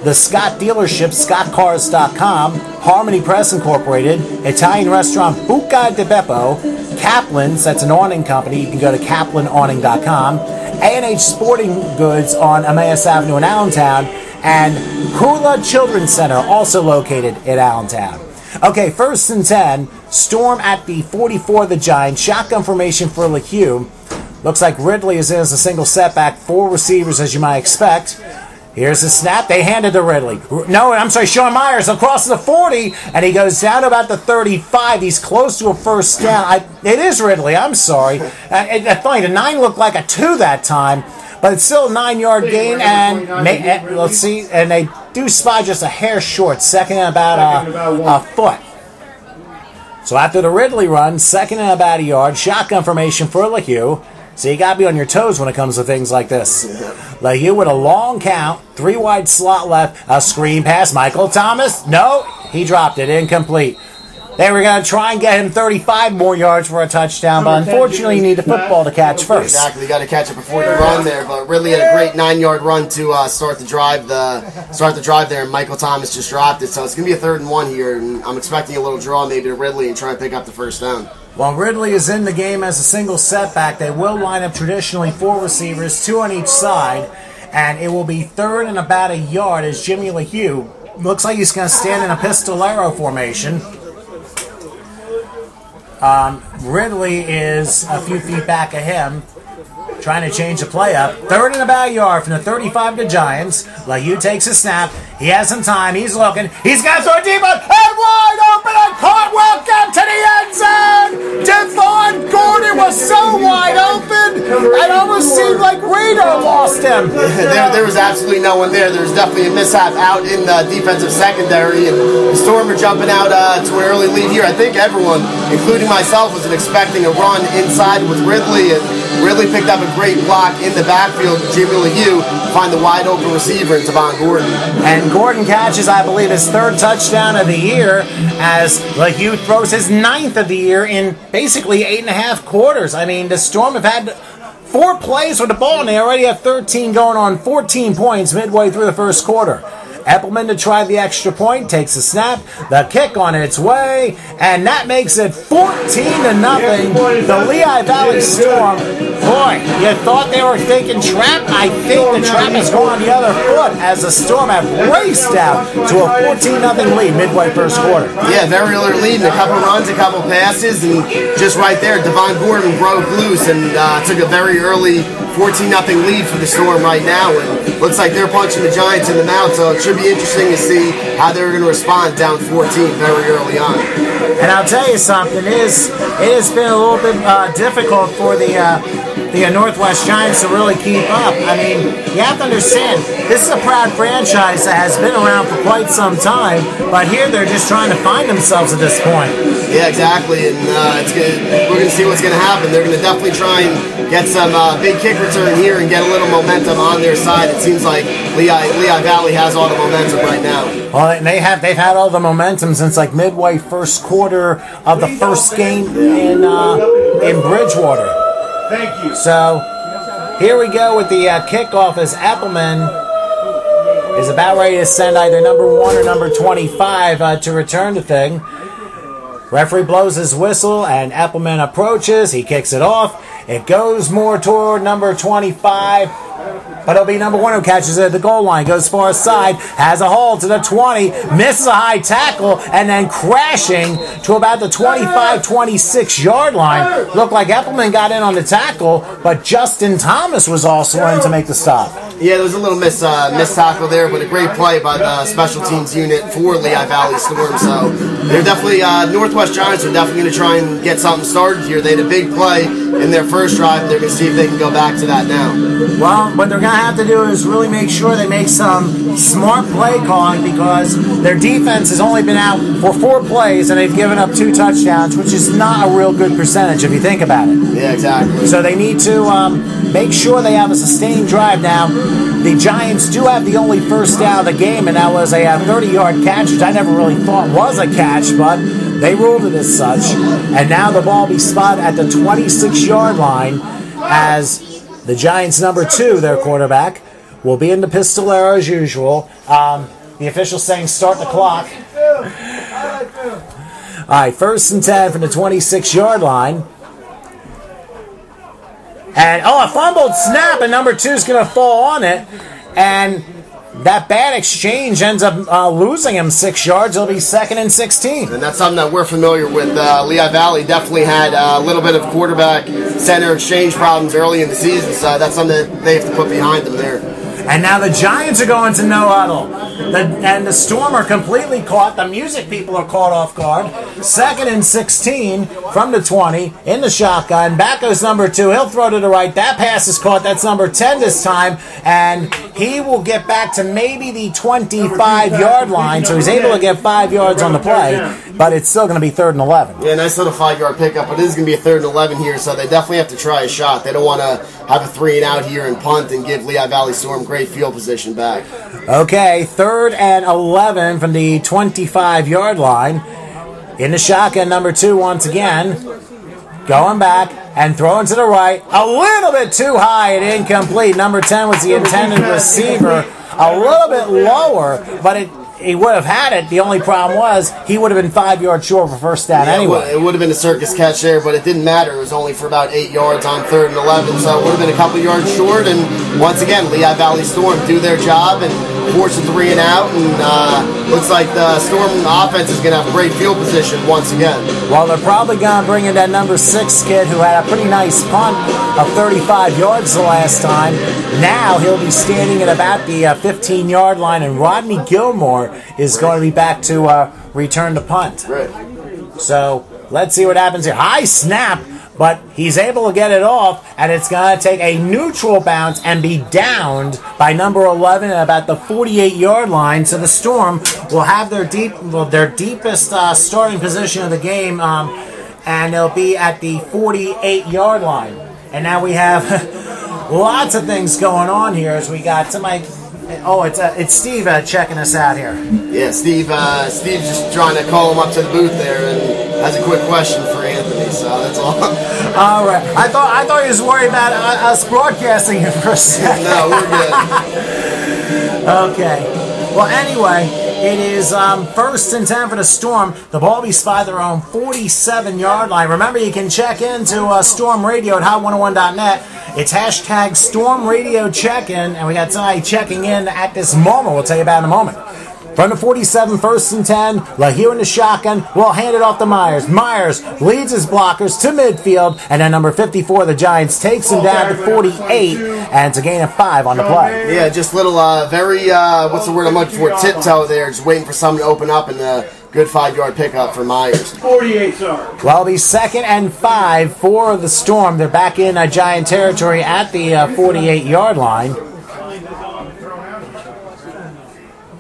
the Scott Dealership, ScottCars.com, Harmony Press Incorporated, Italian restaurant Buca di Beppo, Kaplan's, that's an awning company. You can go to KaplanAwning.com, A&H Sporting Goods on Emmaus Avenue in Allentown, and Kula Children's Center, also located in Allentown. Okay, 1st and 10, Storm at the 44 of the Giants, shotgun formation for LaHue. Looks like Ridley is in as a single setback, 4 receivers as you might expect. Here's the snap. They handed to Ridley. No, I'm sorry, Sean Myers across the 40, and he goes down to about the 35. He's close to a first down. It is Ridley. I'm sorry. Funny, the 9 looked like a 2 that time, but it's still a 9-yard gain. And let's see, and they do spot just a hair short, second and about a foot. So after the Ridley run, second and about a yard, shotgun formation for Lehigh. So you got to be on your toes when it comes to things like this. Lehigh with a long count, 3 wide slot left, a screen pass. Michael Thomas, no, he dropped it, incomplete. They were going to try and get him 35 more yards for a touchdown, but unfortunately you need the football to catch first. Exactly, you got to catch it before you run there. But Ridley had a great 9-yard run to start the drive there, and Michael Thomas just dropped it. So it's going to be a 3rd and 1 here, and I'm expecting a little draw maybe to Ridley and try and pick up the first down. While Ridley is in the game as a single setback, they will line up traditionally 4 receivers, 2 on each side, and it will be 3rd and about a yard as Jimmy Lehigh looks like he's going to stand in a pistolero formation. Ridley is a few feet back of him, trying to change the play up. 3rd and about a yard from the 35 to Giants. Lehigh takes a snap. He has some time. He's looking. He's got to throw deep and wide open and caught. Welcome to the end zone. Devon Gordon was so wide open. It almost seemed like Reno lost him. There was absolutely no one there. There was definitely a mishap out in the defensive secondary, and the Storm are jumping out to an early lead here. I think everyone, including myself, was expecting a run inside with Ridley, and Ridley picked up a great block in the backfield. Jimmy Lehigh find the wide open receiver in Devon Gordon. And Gordon catches, I believe, his 3rd touchdown of the year as Lehigh throws his 9th of the year in basically 8.5 quarters. I mean, the Storm have had 4 plays with the ball, and they already have 13 going on 14 points midway through the first quarter. Eppelman to try the extra point, takes a snap, the kick on its way, and that makes it 14-0. The Lehigh Valley Storm, boy, you thought they were thinking trap? I think the trap is going the other foot as the Storm have raced out to a 14-0 lead midway first quarter. Yeah, very early lead, a couple runs, a couple passes, and just right there, Devon Gordon broke loose and took a very early 14-0 lead for the Storm right now, and looks like they're punching the Giants in the mouth, so it should be interesting to see how they're going to respond down 14 very early on. And I'll tell you something, it has been a little bit difficult for the Northwest Giants to really keep up. I mean, you have to understand, this is a proud franchise that has been around for quite some time, but here they're just trying to find themselves at this point. Yeah, exactly, and we're going to see what's going to happen. They're going to definitely try and get some big kick return here and get a little momentum on their side. It seems like Lehigh Valley has all the momentum right now. Well, they've had all the momentum since like midway first quarter of the first game in Bridgewater. Thank you. So here we go with the kickoff as Eppelman is about ready to send either number 1 or number 25 to return the thing. Referee blows his whistle and Eppelman approaches. He kicks it off. It goes more toward number 25. But it'll be number 1 who catches it at the goal line. Goes far side, has a hole to the 20, misses a high tackle, and then crashing to about the 25-26 yard line. Looked like Eppelman got in on the tackle, but Justin Thomas was also in to make the stop. Yeah, there was a little missed tackle there, but a great play by the special teams unit for Lehigh Valley Storm. So they're definitely, Northwest Giants are definitely going to try and get something started here. They had a big play in their first drive. They're going to see if they can go back to that now. Well, what they're going to have to do is really make sure they make some smart play calling because their defense has only been out for 4 plays and they've given up 2 touchdowns, which is not a real good percentage if you think about it. Yeah, exactly. So they need to make sure they have a sustained drive. Now, the Giants do have the only first down of the game, and that was a 30-yard catch, which I never really thought was a catch, but they ruled it as such. And now the ball will be spotted at the 26-yard line as the Giants' number 2, their quarterback, will be in the pistolero as usual. The official's saying start the clock. All right, 1st and 10 from the 26-yard line. And, a fumbled snap, and number 2 is going to fall on it. And that bad exchange ends up losing him 6 yards. It'll be 2nd and 16. And that's something that we're familiar with. Lehigh Valley definitely had a little bit of quarterback center exchange problems early in the season, so that's something that they have to put behind them there. And now the Giants are going to no huddle. And the Storm are completely caught. The music people are caught off guard. 2nd and 16 from the 20 in the shotgun. Back goes number 2. He'll throw to the right. That pass is caught. That's number 10 this time. And he will get back to maybe the 25-yard line. So he's able to get 5 yards on the play. But it's still going to be 3rd and 11. Yeah, nice little 5-yard pickup. But it is going to be a 3rd and 11 here. So they definitely have to try a shot. They don't want to have a 3-and-out here and punt and give Lehigh Valley Storm great field position back. Okay, 3rd and 11 from the 25-yard line. In the shotgun, number 2 once again. Going back and throwing to the right. A little bit too high and incomplete. Number 10 was the intended receiver. A little bit lower, but he would have had it. The only problem was he would have been 5 yards short for first down anyway. It would have been a circus catch there, but it didn't matter. It was only for about 8 yards on 3rd and 11, so it would have been a couple yards short. And once again, Lehigh Valley Storm do their job and force a 3-and-out. And looks like the Storm offense is going to have great field position once again. Well, they're probably going to bring in that number 6 kid who had a pretty nice punt of 35 yards the last time. Now he'll be standing at about the 15-yard line, and Rodney Gilmore is going to be back to return the punt. Right. So let's see what happens here. High snap, but he's able to get it off, and it's going to take a neutral bounce and be downed by number 11 at about the 48-yard line. So the Storm will have their deepest starting position of the game, and they'll be at the 48-yard line. And now we have lots of things going on here as we got somebody. Oh, it's Steve checking us out here. Yeah, Steve's just trying to call him up to the booth there and has a quick question for Anthony. So that's all. All right. I thought he was worried about us broadcasting him for a second. No, we're good. Okay. Well, anyway, it is 1st and 10 for the Storm. The ball be by their own 47-yard line. Remember, you can check into Storm Radio at hot101.net. It's hashtag Storm Radio Check-In, and we got somebody checking in at this moment. We'll tell you about in a moment. From the 47, 1st and 10, Lehigh in the shotgun. We'll hand it off to Myers. Myers leads his blockers to midfield, and then number 54, the Giants, takes him down to 48, and it's a gain of 5 on the play. Yeah, just little, very, what's the word I'm looking for, tiptoe there, just waiting for someone to open up, and good 5-yard pickup for Myers. 48, sorry. Well, it'll be 2nd and 5 for the Storm. They're back in Giant territory at the 48-yard line.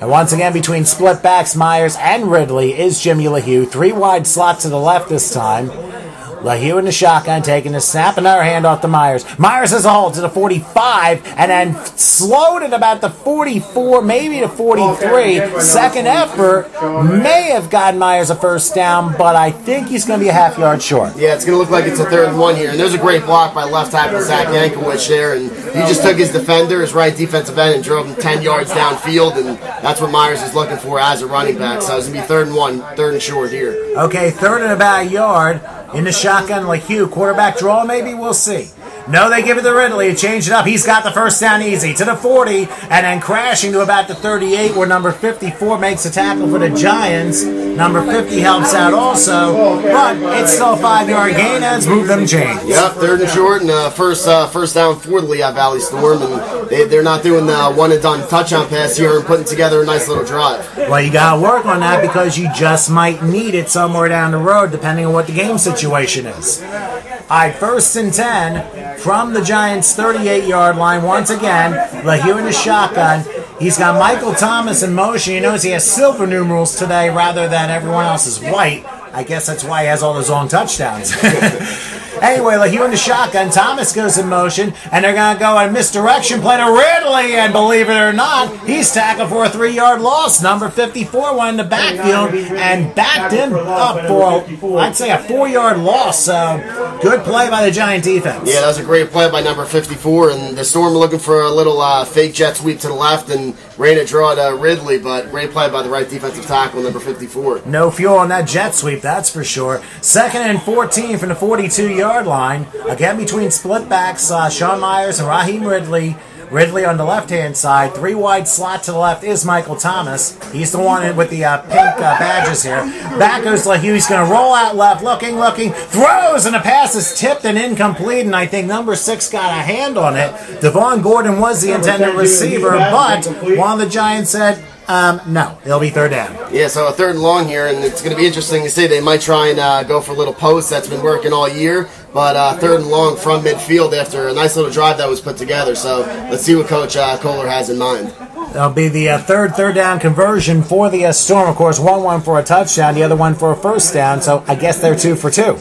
And once again, between split backs, Myers and Ridley is Jimmy Lehigh. 3 wide slots to the left this time. Lehigh in the shotgun, taking the snap, another handoff to Myers. Myers has a hold to the 45, and then slowed at about the 44, maybe the 43. Second effort may have gotten Myers a first down, but I think he's going to be a half yard short. Yeah, it's going to look like it's a 3rd and 1 here. And there's a great block by left tackle Zach Yankovic there, and he just took his defender, his right defensive end, and drove him 10 yards downfield, and that's what Myers is looking for as a running back. So it's going to be 3rd and 1, 3rd and short here. Okay, 3rd and about a yard. In the shotgun, Lehigh, quarterback draw, maybe, we'll see. No, they give it to Ridley, change it up. He's got the first down easy to the 40, and then crashing to about the 38, where number 54 makes a tackle for the Giants. Number 50 helps out also, but it's still a 5-yard gain as move them chains. Yep, 3rd and short, and first down for the Lehigh Valley Storm, and they're not doing the one-and-done touchdown pass here and putting together a nice little drive. Well, you got to work on that because you just might need it somewhere down the road, depending on what the game situation is. All right, 1st and 10 from the Giants' 38-yard line. Once again, Lehigh in the shotgun. He's got Michael Thomas in motion. You notice he has silver numerals today rather than everyone else is white. I guess that's why he has all those long touchdowns. Anyway, Lehigh in the shotgun. Thomas goes in motion, and they're going to go a misdirection play to Ridley, and believe it or not, he's tackled for a 3-yard loss. Number 54 went in the backfield and backed him up for, I'd say, a 4-yard loss. So, good play by the Giant defense. Yeah, that was a great play by number 54, and the Storm were looking for a little fake jet sweep to the left and ran a draw to Ridley, but great play by the right defensive tackle, number 54. No fuel on that jet sweep, that's for sure. 2nd and 14 from the 42-yard line. Again, between split backs, Sean Myers and Raheem Ridley. Ridley on the left-hand side. 3 wide slot to the left is Michael Thomas. He's the one with the pink badges here. Back goes Lehigh. He's going to roll out left, looking, throws, and the pass is tipped and incomplete, and I think number 6 got a hand on it. Devon Gordon was the intended receiver, but one of the Giants said, no, it'll be third down. Yeah, so a 3rd and long here, and it's going to be interesting to see. They might try and go for a little post. That's been working all year, but 3rd and long from midfield after a nice little drive that was put together. So let's see what Coach Kohler has in mind. That'll be the third down conversion for the Storm. Of course, one for a touchdown, the other one for a first down, so I guess they're 2 for 2.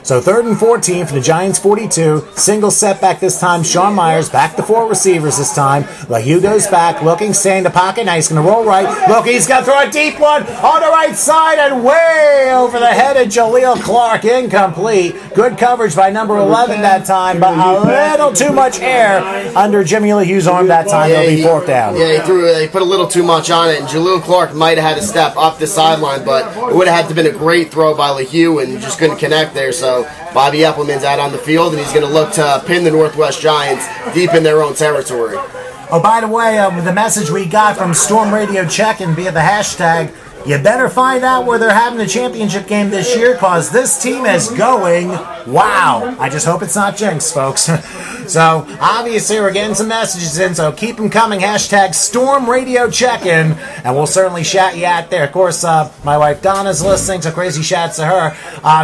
So 3rd and 14 for the Giants 42. Single setback this time. Sean Myers back to 4 receivers this time. Lehigh goes back, looking, staying in the pocket. Now he's going to roll right. Look, he's going to throw a deep one on the right side and way over the head of Jaleel Clark. Incomplete. Good coverage by number 11 that time, but a little too much air under Jimmy Lehugh's arm that time. It'll be 4th down. Yeah, he put a little too much on it, and Jaleel Clark might have had to step up the sideline, but it would have had to been a great throw by Lehigh, and just couldn't connect there. So Bobby Eppelman's out on the field, and he's going to look to pin the Northwest Giants deep in their own territory. Oh, by the way, the message we got from Storm Radio Check-In via the hashtag, you better find out where they're having the championship game this year, because this team is going, wow. I just hope it's not jinx, folks. So, obviously, we're getting some messages in, so keep them coming. Hashtag Storm Radio Check-In, and we'll certainly shout you out there. Of course, my wife Donna's listening, so crazy shouts to her.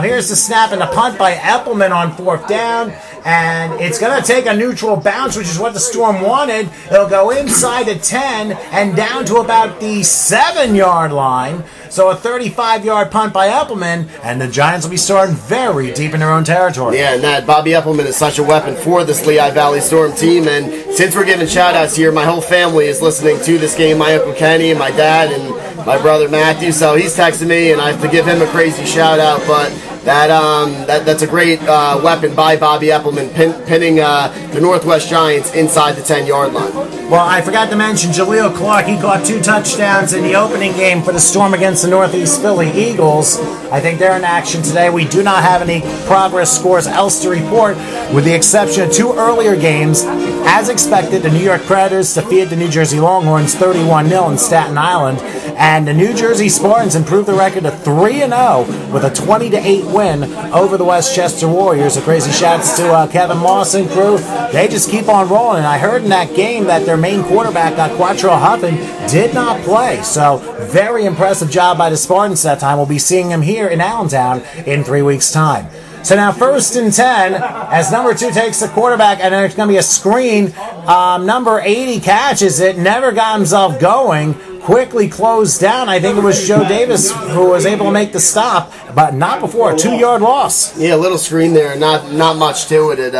Here's the snap and the punt by Eppelman on 4th down. And it's going to take a neutral bounce, which is what the Storm wanted. It'll go inside the 10 and down to about the 7-yard line. So a 35-yard punt by Eppelman, and the Giants will be starting very deep in their own territory. Yeah, and that Bobby Eppelman is such a weapon for this Lehigh Valley Storm team. And since we're giving shout-outs here, my whole family is listening to this game. My Uncle Kenny and my dad and my brother Matthew. So he's texting me, and I have to give him a crazy shout-out. But that's a great weapon by Bobby Eppelman, pinning the Northwest Giants inside the 10-yard line. Well, I forgot to mention Jaleel Clark. He caught 2 touchdowns in the opening game for the Storm against the Northeast Philly Eagles. I think they're in action today. We do not have any progress scores else to report, with the exception of 2 earlier games. As expected, the New York Predators defeated the New Jersey Longhorns 31-0 in Staten Island, and the New Jersey Spartans improved the record to 3-0 with a 20-8 win over the Westchester Warriors. A crazy shouts to Kevin Moss and crew. They just keep on rolling, and I heard in that game that their main quarterback, Quattro Huffin, did not play. So very impressive job by the Spartans that time. We'll be seeing him here in Allentown in 3 weeks' time. So now 1st and 10 as number 2 takes the quarterback, and there's going to be a screen. Number 80 catches it, never got himself going, quickly closed down. I think it was Joe Davis who was able to make the stop, but not before a 2-yard loss. Yeah, a little screen there, not much to it. It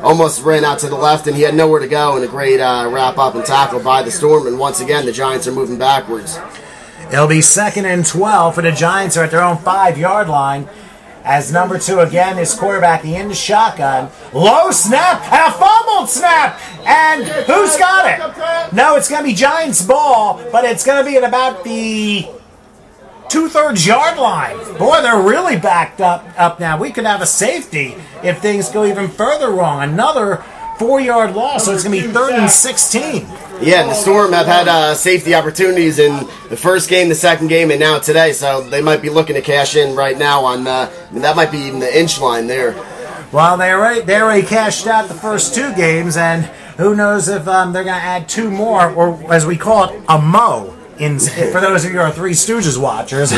almost ran out to the left, and he had nowhere to go, and a great wrap up and tackle by the Storm. And once again, the Giants are moving backwards. It'll be 2nd and 12 for the Giants are at their own 5-yard line. As number 2 again is quarterbacking in the shotgun. Low snap and a fumbled snap. And who's got it? No, it's going to be Giants ball, but it's going to be at about the 2/3 yard line. Boy, they're really backed up now. We could have a safety if things go even further wrong. Another 4-yard loss, so it's going to be 3rd and 16. Yeah, and the Storm have had safety opportunities in the first game, the second game, and now today, so they might be looking to cash in right now on, that might be even the inch line there. Well, they already cashed out the first 2 games, and who knows if they're going to add 2 more, or as we call it, a mo. For those of you who are Three Stooges watchers,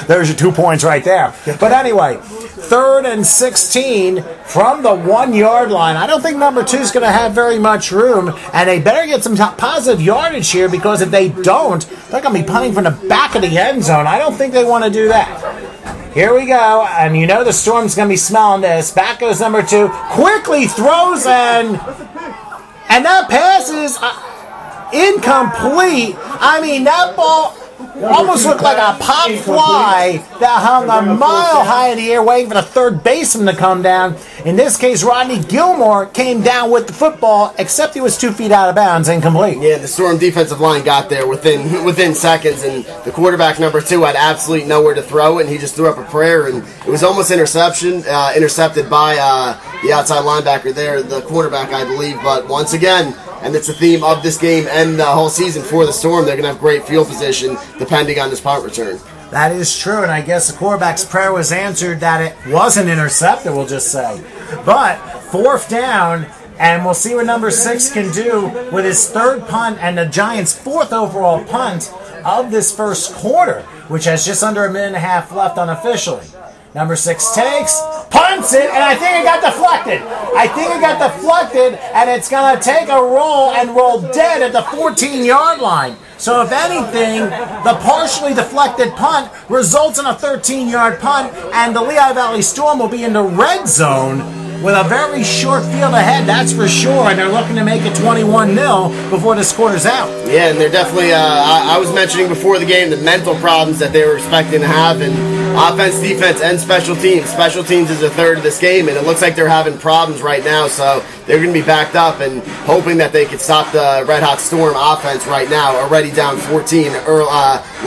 there's your 2 points right there. But anyway, 3rd and 16 from the 1-yard line. I don't think number 2 is going to have very much room, and they better get some positive yardage here, because if they don't, they're going to be punting from the back of the end zone. I don't think they want to do that. Here we go, and you know the Storm's going to be smelling this. Back goes number 2, quickly throws, and that pass is incomplete. I mean, that ball almost looked like a pop fly that hung a mile high in the air waiting for the third baseman to come down. In this case, Rodney Gilmore came down with the football, except he was 2 feet out of bounds, incomplete. Yeah, the Storm defensive line got there within seconds, and the quarterback, number 2, had absolutely nowhere to throw it, and he just threw up a prayer, and it was almost intercepted by the outside linebacker there, the quarterback, I believe. But once again, and it's the theme of this game and the whole season for the Storm. They're going to have great field position depending on this punt return. That is true, and I guess the quarterback's prayer was answered that it wasn't intercepted, we'll just say. But 4th down, and we'll see what number 6 can do with his 3rd punt and the Giants' 4th overall punt of this first quarter, which has just under a minute and a half left unofficially. Number 6 takes, punts it, and I think it got deflected. And it's going to take a roll and roll dead at the 14-yard line. So if anything, the partially deflected punt results in a 13-yard punt, and the Lehigh Valley Storm will be in the red zone with a very short field ahead, that's for sure, and they're looking to make it 21-0 before this quarter's out. Yeah, and they're definitely, I was mentioning before the game, the mental problems that they were expecting to have, and offense, defense, and special teams. Special teams is a third of this game, and it looks like they're having problems right now, so they're going to be backed up and hoping that they could stop the Red Hot Storm offense right now, already down 14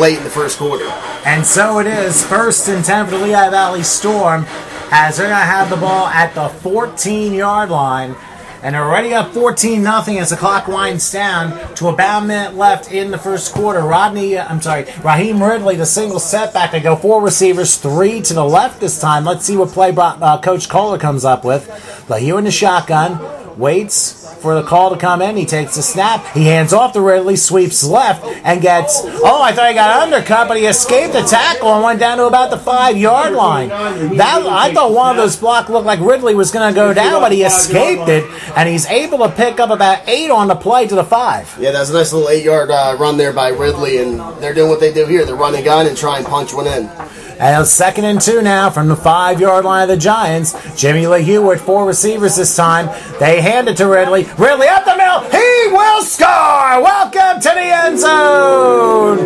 late in the first quarter. And so it is, 1st and 10 for the Lehigh Valley Storm, as they're going to have the ball at the 14-yard line. And they're already up 14-0 as the clock winds down to about a minute left in the first quarter. Raheem Ridley, the single setback. They go 4 receivers, 3 to the left this time. Let's see what play Coach Kohler comes up with. Lehigh in the shotgun, waits for the call to come in. He takes the snap. He hands off to Ridley, sweeps left, and gets, I thought he got undercut, but he escaped the tackle and went down to about the 5-yard line. I thought one of those blocks looked like Ridley was going to go down, but he escaped it, and he's able to pick up about 8 on the play to the 5. Yeah, that's a nice little 8-yard run there by Ridley, and they're doing what they do here. They're running gun and try and punch one in. And it's 2nd and 2 now from the 5-yard line of the Giants. Jimmy Lehigh with 4 receivers this time. They hand it to Ridley. Ridley up the middle. He will score. Welcome to the end zone.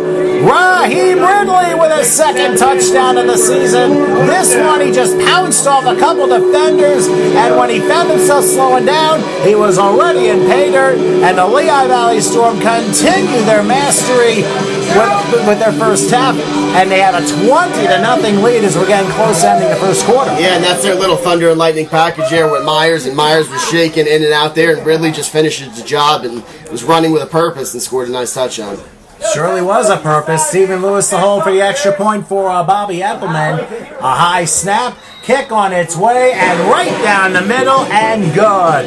Raheem Ridley with his 2nd touchdown of the season. This one he just pounced off a couple defenders, and when he found himself slowing down, he was already in pay dirt, and the Lehigh Valley Storm continue their mastery with their first half, and they have a 20-0 lead as we're getting close to ending the first quarter. Yeah, and that's their little thunder and lightning package there with Myers, and Myers was shaking in and out there, and Ridley just finishes the job and was running with a purpose and scored a nice touchdown. Surely was a purpose. Stephen Lewis the hole for the extra point for Bobby Eppelman. A high snap, kick on its way, and right down the middle, and good.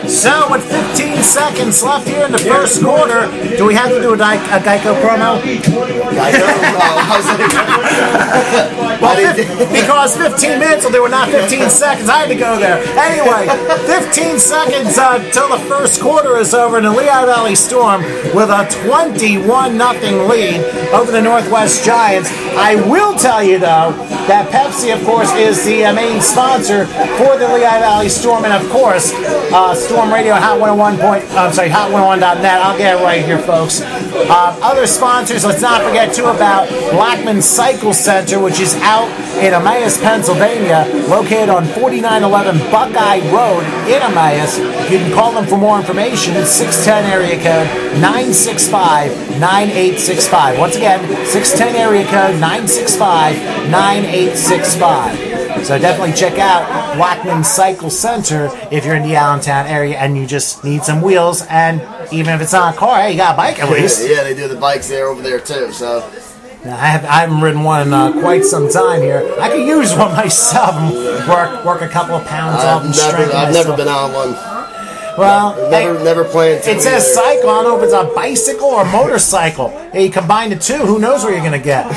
So with 15 seconds left here in the first quarter, do we have to do a Geico promo? Because 15 minutes will do it, not 15 seconds. I had to go there. Anyway, 15 seconds till the first quarter is over, and the Lehigh Valley Storm with a 21-0 lead over the Northwest Giants. I will tell you, though, that Pepsi, of course, is the main sponsor for the Lehigh Valley Storm, and of course, Storm Radio, Hot 101.net. I'll get it right here, folks. Other sponsors, let's not forget, too, about Blackman Cycle Center, which is out in Emmaus, Pennsylvania, located on 4911 Buckeye Road in Emmaus. You can call them for more information. 610 area code 965-9865. Once again, 610 area code 965-9865. So definitely check out Blackman Cycle Center if you're in the Allentown area and you just need some wheels, and even if it's not a car, hey, you got a bike at least. Yeah, they do the bikes there over there too. So I haven't ridden one in quite some time here. I could use one myself and work a couple of pounds off and strengthen myself. I've never been on one. Well, never planned to. It says cycle. I don't know if it's a bicycle or a motorcycle. Hey, you combine the two, who knows where you're going to get.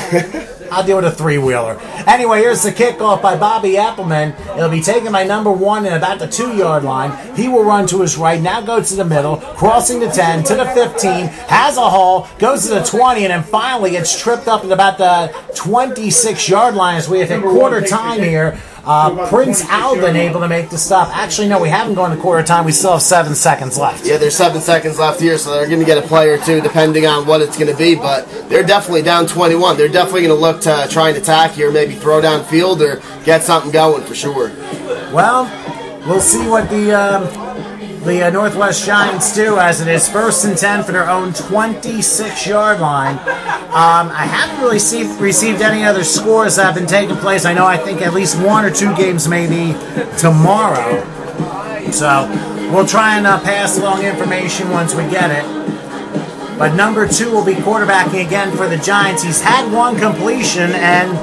I'll deal with a 3-wheeler. Anyway, here's the kickoff by Bobby Eppelman. It'll be taken by number 1 in about the 2-yard line. He will run to his right, now go to the middle, crossing the 10, to the 15, has a haul, goes to the 20, and then finally gets tripped up at about the 26-yard line as we have hit quarter time here. Prince Alvin able to make the stop. Actually, no, we haven't gone to quarter time. We still have 7 seconds left. Yeah, there's 7 seconds left here, so they're going to get a play or two depending on what it's going to be, but they're definitely down 21. They're definitely going to look to try and attack here, maybe throw downfield or get something going for sure. Well, we'll see what the Northwest Giants do, as it is 1st and 10 for their own 26-yard line. I haven't really received any other scores that have been taking place. I think at least 1 or 2 games maybe tomorrow. So We'll try and pass along information once we get it. But number 2 will be quarterbacking again for the Giants. He's had one completion, and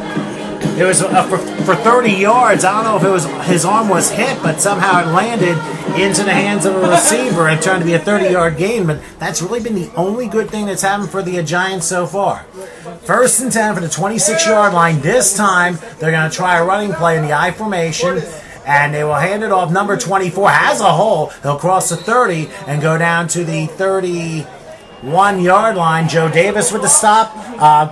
it was for 30 yards. I don't know if it was his arm was hit, but somehow it landed into the hands of a receiver and turned to be a 30-yard gain. But that's really been the only good thing that's happened for the Giants so far. 1st and 10 for the 26-yard line. This time, they're going to try a running play in the I formation, and they will hand it off. Number 24 has a hole. He'll cross the 30 and go down to the 31-yard line. Joe Davis with the stop.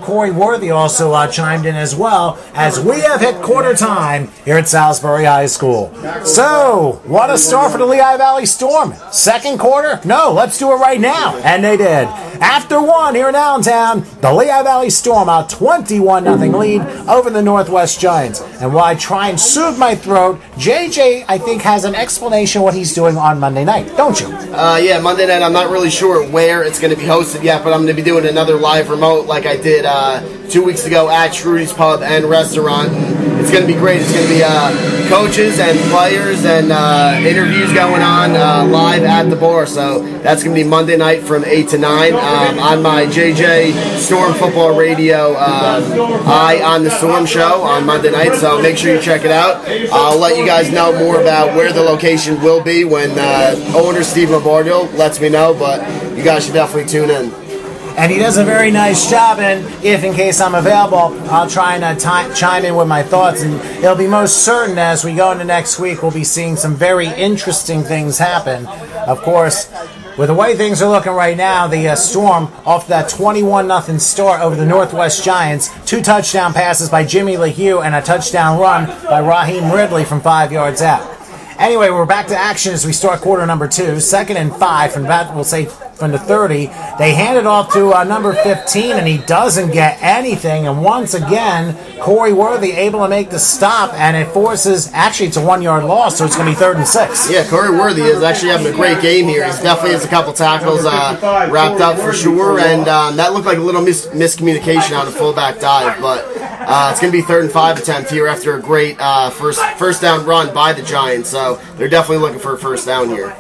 Corey Worthy also chimed in as well, as we have hit quarter time here at Salisbury High School. So, what a start for the Lehigh Valley Storm. Second quarter? No, let's do it right now. And they did. After one here in Allentown, the Lehigh Valley Storm a 21-0 lead over the Northwest Giants. And while I try and soothe my throat, JJ, I think, has an explanation what he's doing on Monday night, don't you? Yeah, Monday night, I'm not really sure where it's going to be hosted yet, but I'm going to be doing another live remote like I did 2 weeks ago at Schrudy's Pub and Restaurant. And it's going to be great. It's going to be coaches and players and interviews going on live at the bar. So that's going to be Monday night from 8 to 9 on my JJ Storm Football Radio Eye on the Storm show on Monday night. So make sure you check it out. I'll let you guys know more about where the location will be when owner Steve Lombardo lets me know, but you guys should definitely tune in. And he does a very nice job, and if in case I'm available, I'll try and chime in with my thoughts, and it'll be most certain as we go into next week, we'll be seeing some very interesting things happen. Of course, with the way things are looking right now, the Storm, off that 21-0 start over the Northwest Giants, 2 touchdown passes by Jimmy LeHue and a touchdown run by Raheem Ridley from 5 yards out. Anyway, we're back to action as we start quarter number 2. 2nd and 5 from about, we'll say, from the 30. They hand it off to number 15, and he doesn't get anything. And once again, Corey Worthy able to make the stop, and it forces, actually, it's a 1-yard loss, so it's going to be 3rd and 6. Yeah, Corey Worthy is actually having a great game here. He definitely has a couple tackles wrapped up for sure, and that looked like a little miscommunication on a fullback dive, but it's going to be 3rd and 5 attempt here after a great first down run by the Giants. So they're definitely looking for a first down here.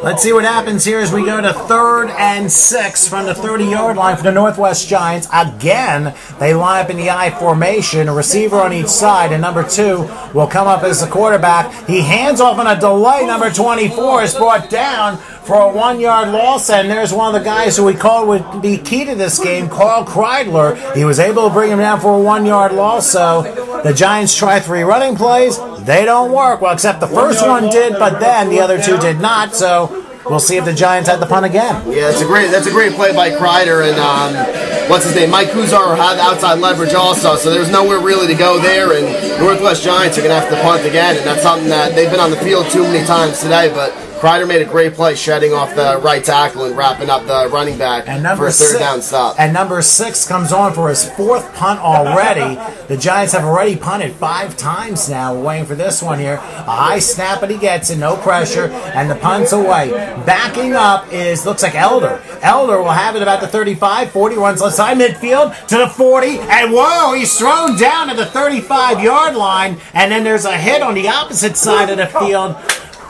Let's see what happens here as we go to 3rd and 6 from the 30-yard line for the Northwest Giants. Again, they line up in the I formation, a receiver on each side, and number 2 will come up as the quarterback. He hands off on a delay. Number 24 is brought down for a 1-yard loss, and there's one of the guys who we called would be key to this game, Carl Kreidler. He was able to bring him down for a 1-yard loss, so the Giants try 3 running plays. They don't work, well, except the first one did, but then the other 2 did not, so we'll see if the Giants had the punt again. Yeah, that's a great play by Kreider, and what's his name? Mike Kuzar had outside leverage also, so there's nowhere really to go there, and Northwest Giants are going to have to punt again, and that's something that they've been on the field too many times today, but Kreider made a great play shedding off the right tackle and wrapping up the running back for a 3rd down stop. And number 6 comes on for his 4th punt already. The Giants have already punted 5 times now. We're waiting for this one here. A high snap, but he gets it, no pressure, and the punt's away. Backing up looks like Elder. Elder will have it about the 35, 40, runs left side midfield to the 40, and whoa, he's thrown down at the 35-yard line, and then there's a hit on the opposite side of the field.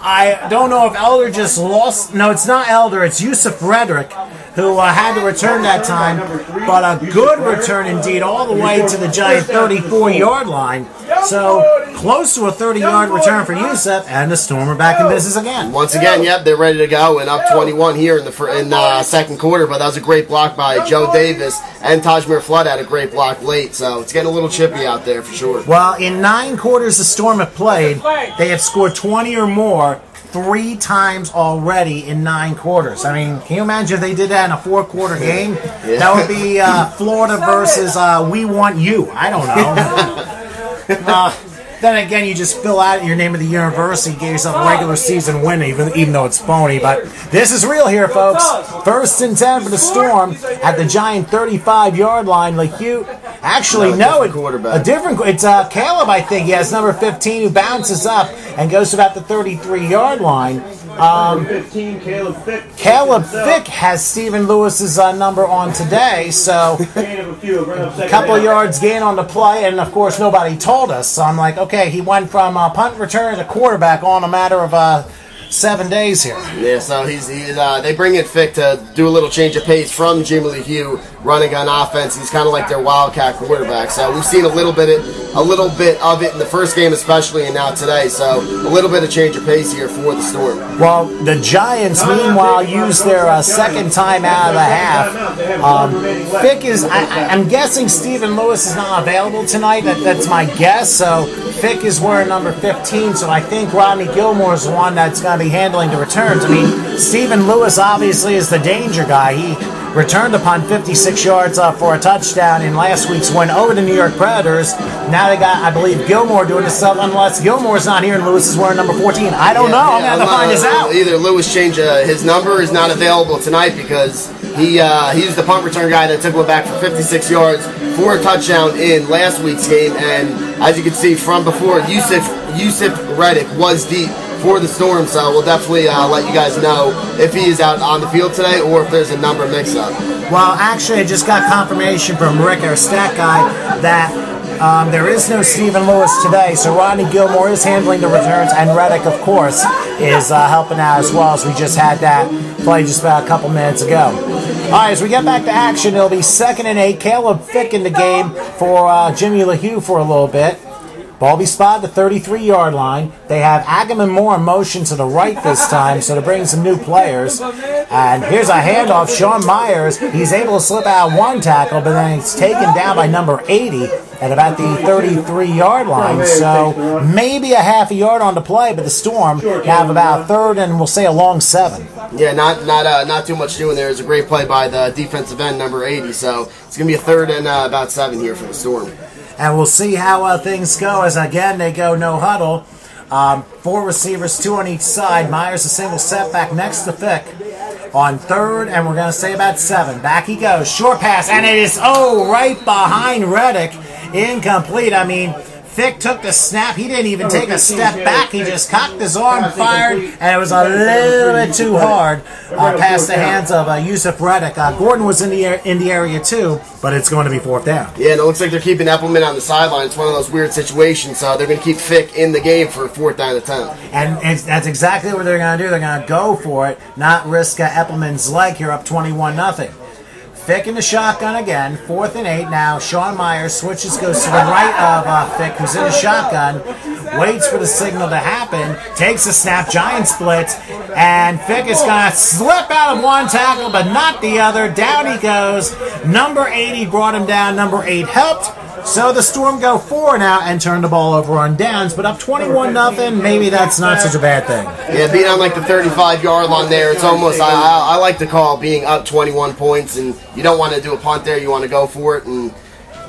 I don't know if Elder just lost. No, it's not Elder. It's Yusuf Frederick who had to return that time. But a good return indeed, all the way to the Giant 34-yard line. So close to a 30-yard return for Yusuf, and the Storm are back in business again. Once again, yep, they're ready to go and up 21 here in the 2nd quarter. But that was a great block by Joe Davis, and Tajmir Flood had a great block late. So it's getting a little chippy out there for sure. Well, in 9 quarters the Storm have played, they have scored 20 or more 3 times already in 9 quarters. I mean, can you imagine if they did that in a 4-quarter game? Yeah. That would be Florida versus We Want You. I don't know. Then again, you just fill out your name of the university, get yourself a regular season win, even though it's phony. But this is real here, folks. 1st and 10 for the Storm at the Giant 35-yard line. LeHue, actually, a different. It's Caleb, I think. He has number 15 who bounces up and goes to about the 33-yard line. 15, Caleb Fick. Caleb Fick has Stephen Lewis's number on today, so a couple of yards gain on the play, and of course nobody told us. So I'm like, okay, he went from punt return to quarterback all in a matter of 7 days here. Yeah, so they bring in Fick to do a little change of pace from Jimmy Lehigh running on offense. He's kind of like their wildcat quarterback. So we've seen a little bit of it in the first game especially, and now today. So a little bit of change of pace here for the Storm. Well, the Giants, meanwhile, used their second time out of the half. Fick is, I'm guessing Stephen Lewis is not available tonight. That's my guess. So Fick is wearing number 15, so I think Rodney Gilmore is the one that's going to be handling the returns. I mean, Stephen Lewis obviously is the danger guy. He returned upon 56 yards for a touchdown in last week's win over the New York Predators. Now they got, I believe, Gilmore doing this stuff, unless Gilmore's not here and Lewis is wearing number 14. I don't know. I'm going to find this out. Either Lewis changed his number is not available tonight because he's the punt return guy that took one back for 56 yards for a touchdown in last week's game. And as you can see from before, Yusuf Reddick was deep for the Storm, so we'll definitely let you guys know if he is out on the field today or if there's a number mix-up. Well, actually, I just got confirmation from Rick, our stat guy, that there is no Stephen Lewis today, so Rodney Gilmore is handling the returns, and Reddick, of course, is helping out as well, as we just had that play just about a couple minutes ago. All right, as we get back to action, it'll be 2nd and 8. Caleb Fick in the game for Jimmy Lehigh for a little bit. Ball be spotted the 33-yard line. They have Agaman Moore in motion to the right this time, so they're bringing some new players. And here's a handoff. Sean Myers, he's able to slip out one tackle, but then he's taken down by number 80 at about the 33-yard line. So maybe a half a yard on the play, but the Storm have about 3rd and we'll say a long 7. Yeah, not too much doing there. It's a great play by the defensive end, number 80. So it's going to be a 3rd and about 7 here for the Storm. And we'll see how things go as, again, they go no huddle. 4 receivers, 2 on each side. Myers a single setback next to Fick on 3rd, and we're going to say about 7. Back he goes. Short pass, and it is, right behind Reddick. Incomplete. I mean, Fick took the snap. He didn't even take a step back. He just cocked his arm, fired, and it was a little bit too hard past the hands of Yusuf Reddick. Gordon was in the area too, but it's going to be 4th down. Yeah, and it looks like they're keeping Eppelman on the sideline. It's one of those weird situations, so they're going to keep Fick in the game for 4th down and 10. And that's exactly what they're going to do. They're going to go for it, not risk Eppelman's leg here up 21-0. Fick in the shotgun again, 4th and 8 now. Sean Myers switches, goes to the right of Fick, who's in the shotgun, waits for the signal to happen, takes a snap, giant splits, and Fick is going to slip out of one tackle, but not the other. Down he goes. Number 80 brought him down. Number 8 helped. So the Storm go 4 now and turn the ball over on downs, but up 21-0, maybe that's not such a bad thing. Yeah, being on like the 35-yard line there, it's almost, I like to call being up 21 points, and you don't want to do a punt there, you want to go for it, and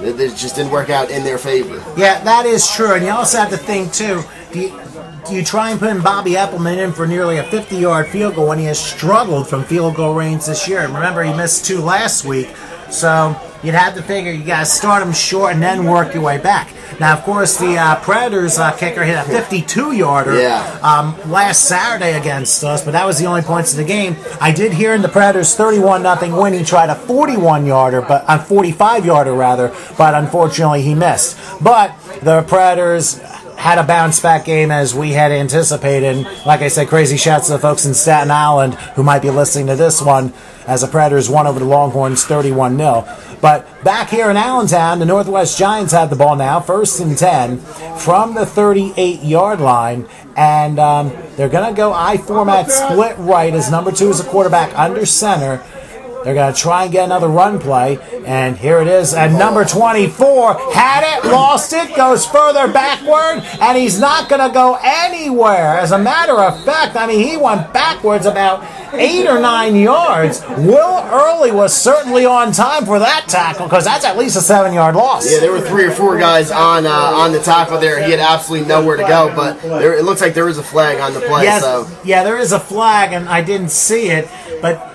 it just didn't work out in their favor. Yeah, that is true, and you also have to think, too, do you try and put Bobby Eppelman in for nearly a 50-yard field goal when he has struggled from field goal range this year? And remember, he missed 2 last week, so you'd have to figure you got to start him short and then work your way back. Now, of course, the Predators kicker hit a 52-yarder last Saturday against us, but that was the only points of the game. I did hear in the Predators' 31-0 win, he tried a 41-yarder, but a 45-yarder rather, but unfortunately he missed. But the Predators had a bounce-back game as we had anticipated. And like I said, crazy shouts to the folks in Staten Island who might be listening to this one as the Predators won over the Longhorns 31-0. But back here in Allentown, the Northwest Giants have the ball now, 1st and 10, from the 38-yard line. And they're going to go I-format split right as number 2 is a quarterback under center. They're going to try and get another run play, and here it is. And number 24 had it, lost it, goes further backward, and he's not going to go anywhere. As a matter of fact, I mean, he went backwards about 8 or 9 yards. Will Early was certainly on time for that tackle, because that's at least a 7-yard loss. Yeah, there were 3 or 4 guys on the tackle there. He had absolutely nowhere to go, but it looks like there is a flag on the play. Yes, so. Yeah, there is a flag, and I didn't see it, but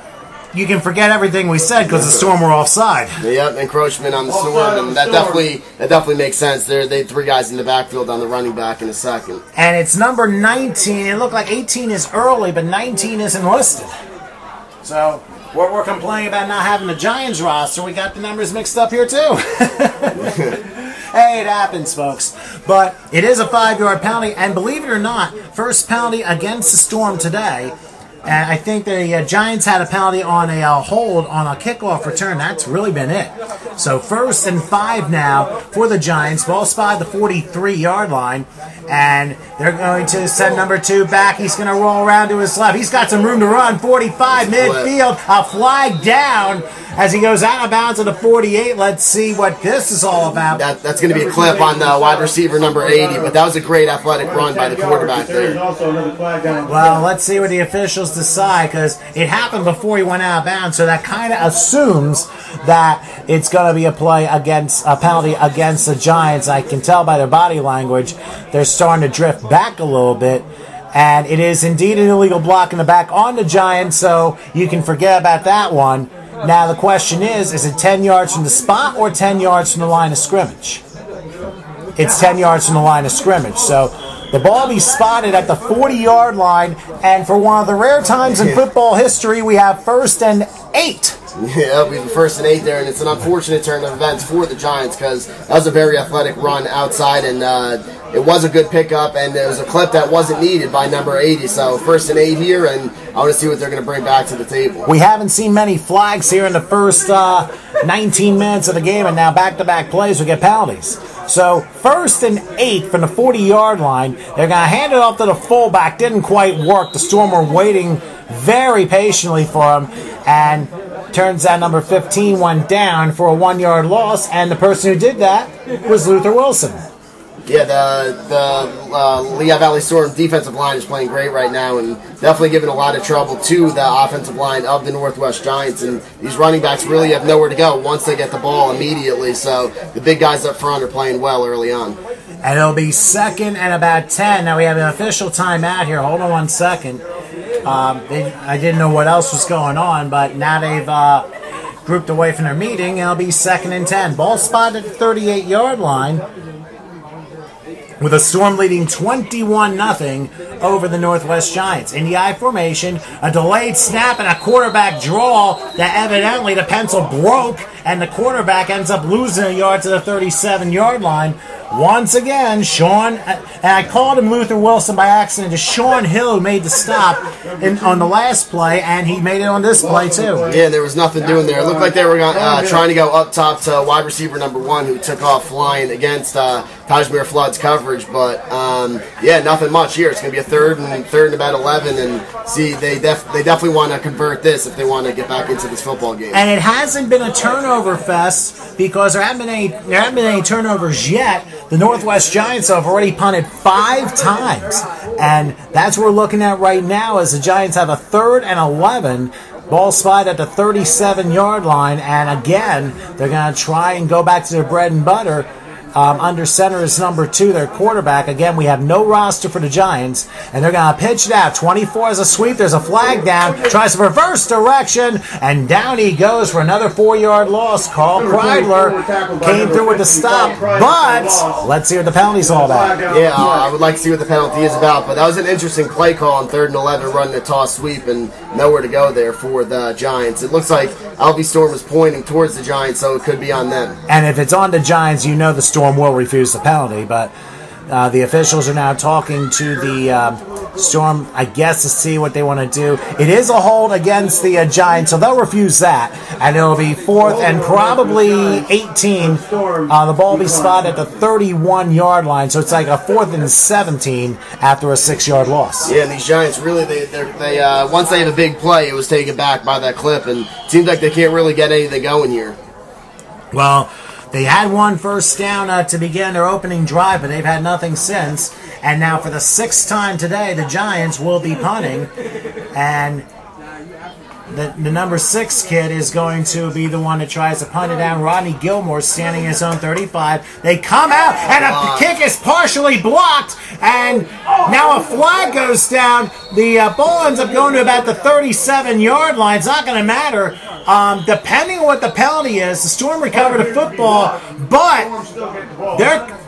you can forget everything we said because the Storm were offside. Yep, encroachment on the Storm, and that definitely makes sense. They had 3 guys in the backfield on the running back in a second. And it's number 19. It looked like 18 is early, but 19 isn't listed. So we're complaining about not having the Giants roster. We got the numbers mixed up here too. Hey, it happens, folks. But it is a 5-yard penalty, and believe it or not, first penalty against the Storm today. And I think the Giants had a penalty on a hold on a kickoff return. That's really been it. So 1st and 5 now for the Giants. Ball spot at the 43-yard line. And they're going to send number 2 back. He's going to roll around to his left. He's got some room to run. 45 midfield. A flag down as he goes out of bounds at the 48. Let's see what this is all about. That's going to be a clip on the wide receiver number 80. But that was a great athletic run by the quarterback there. Well, let's see what the officials decide, because it happened before he went out of bounds, so that kind of assumes that it's going to be a penalty against the Giants. I can tell by their body language they're starting to drift back a little bit, and it is indeed an illegal block in the back on the Giants, so you can forget about that one. Now the question is it 10 yards from the spot or 10 yards from the line of scrimmage? It's 10 yards from the line of scrimmage, so the ball be spotted at the 40-yard line, and for one of the rare times in football history, we have 1st and 8. Yeah, we have 1st and 8 there, and it's an unfortunate turn of events for the Giants because that was a very athletic run outside, and it was a good pickup, and it was a clip that wasn't needed by number 80. So 1st and 8 here, and I want to see what they're going to bring back to the table. We haven't seen many flags here in the first 19 minutes of the game, and now back-to-back plays will get penalties. So 1st and 8 from the 40-yard line. They're going to hand it off to the fullback. Didn't quite work. The Storm were waiting very patiently for him, and turns out number 15 went down for a 1-yard loss, and the person who did that was Luther Wilson. Yeah, the Lehigh Valley Storm defensive line is playing great right now and definitely giving a lot of trouble to the offensive line of the Northwest Giants. And these running backs really have nowhere to go once they get the ball immediately. So the big guys up front are playing well early on. And it'll be 2nd and about 10. Now we have an official timeout here. Hold on 1 second. I didn't know what else was going on, but now they've grouped away from their meeting. It'll be 2nd and 10. Ball spotted at the 38-yard line, with a Storm leading 21-0 over the Northwest Giants. In the I formation, a delayed snap and a quarterback draw that evidently the pencil broke, and the quarterback ends up losing a yard to the 37-yard line. Once again, Sean, and I called him Luther Wilson by accident, it's Sean Hill who made the stop on the last play, and he made it on this play too. Yeah, there was nothing doing there. It looked like they were trying to go up top to wide receiver number 1, who took off flying against Tajmir Flood's coverage, but yeah, nothing much here. It's going to be a third and about 11, and see, they definitely want to convert this if they want to get back into this football game. And it hasn't been a turnover fest because there haven't been any turnovers yet. The Northwest Giants have already punted 5 times, and that's what we're looking at right now as the Giants have a 3rd and 11. Ball spot at the 37-yard line, and again, they're going to try and go back to their bread and butter. Under center is number 2, their quarterback. Again, we have no roster for the Giants, and they're going to pitch it out. 24 is a sweep. There's a flag down. Tries to reverse direction, and down he goes for another 4-yard loss. Carl Kreidler came through with the stop, but let's see what the penalty's all about. Yeah, I would like to see what the penalty is about, but that was an interesting play call on 3rd and 11, running a toss sweep and nowhere to go there for the Giants. It looks like Alvy Storm is pointing towards the Giants, so it could be on them. And if it's on the Giants, you know the Storm will refuse the penalty, but the officials are now talking to the Storm, I guess, to see what they want to do. It is a hold against the Giants, so they'll refuse that, and it'll be 4th and probably 18. The ball will be spotted at the 31-yard line, so it's like a 4th and 17 after a 6-yard loss. Yeah, and these Giants really, they once they have a big play, it was taken back by that clip, and it seems like they can't really get anything going here. Well, they had one first down to begin their opening drive, but they've had nothing since. And now for the 6th time today, the Giants will be punting. And the number 6 kid is going to be the one that tries to punt it down. Rodney Gilmore standing in his own 35. They come out, and a kick is partially blocked. And now a flag goes down. The ball ends up going to about the 37-yard line. It's not going to matter. Depending on what the penalty is, the Storm recovered the football, but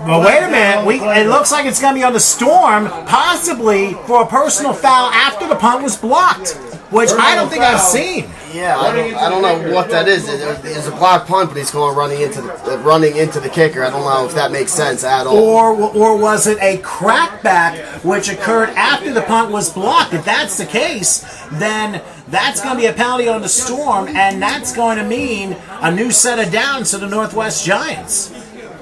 well, wait a minute. It looks like it's going to be on the Storm, possibly for a personal foul after the punt was blocked. which I don't think I've seen. Yeah, I don't know what that is. It's a block punt, but he's going running into the kicker. I don't know if that makes sense at all. Or was it a crackback which occurred after the punt was blocked? If that's the case, then that's going to be a penalty on the Storm, and that's going to mean a new set of downs to the Northwest Giants.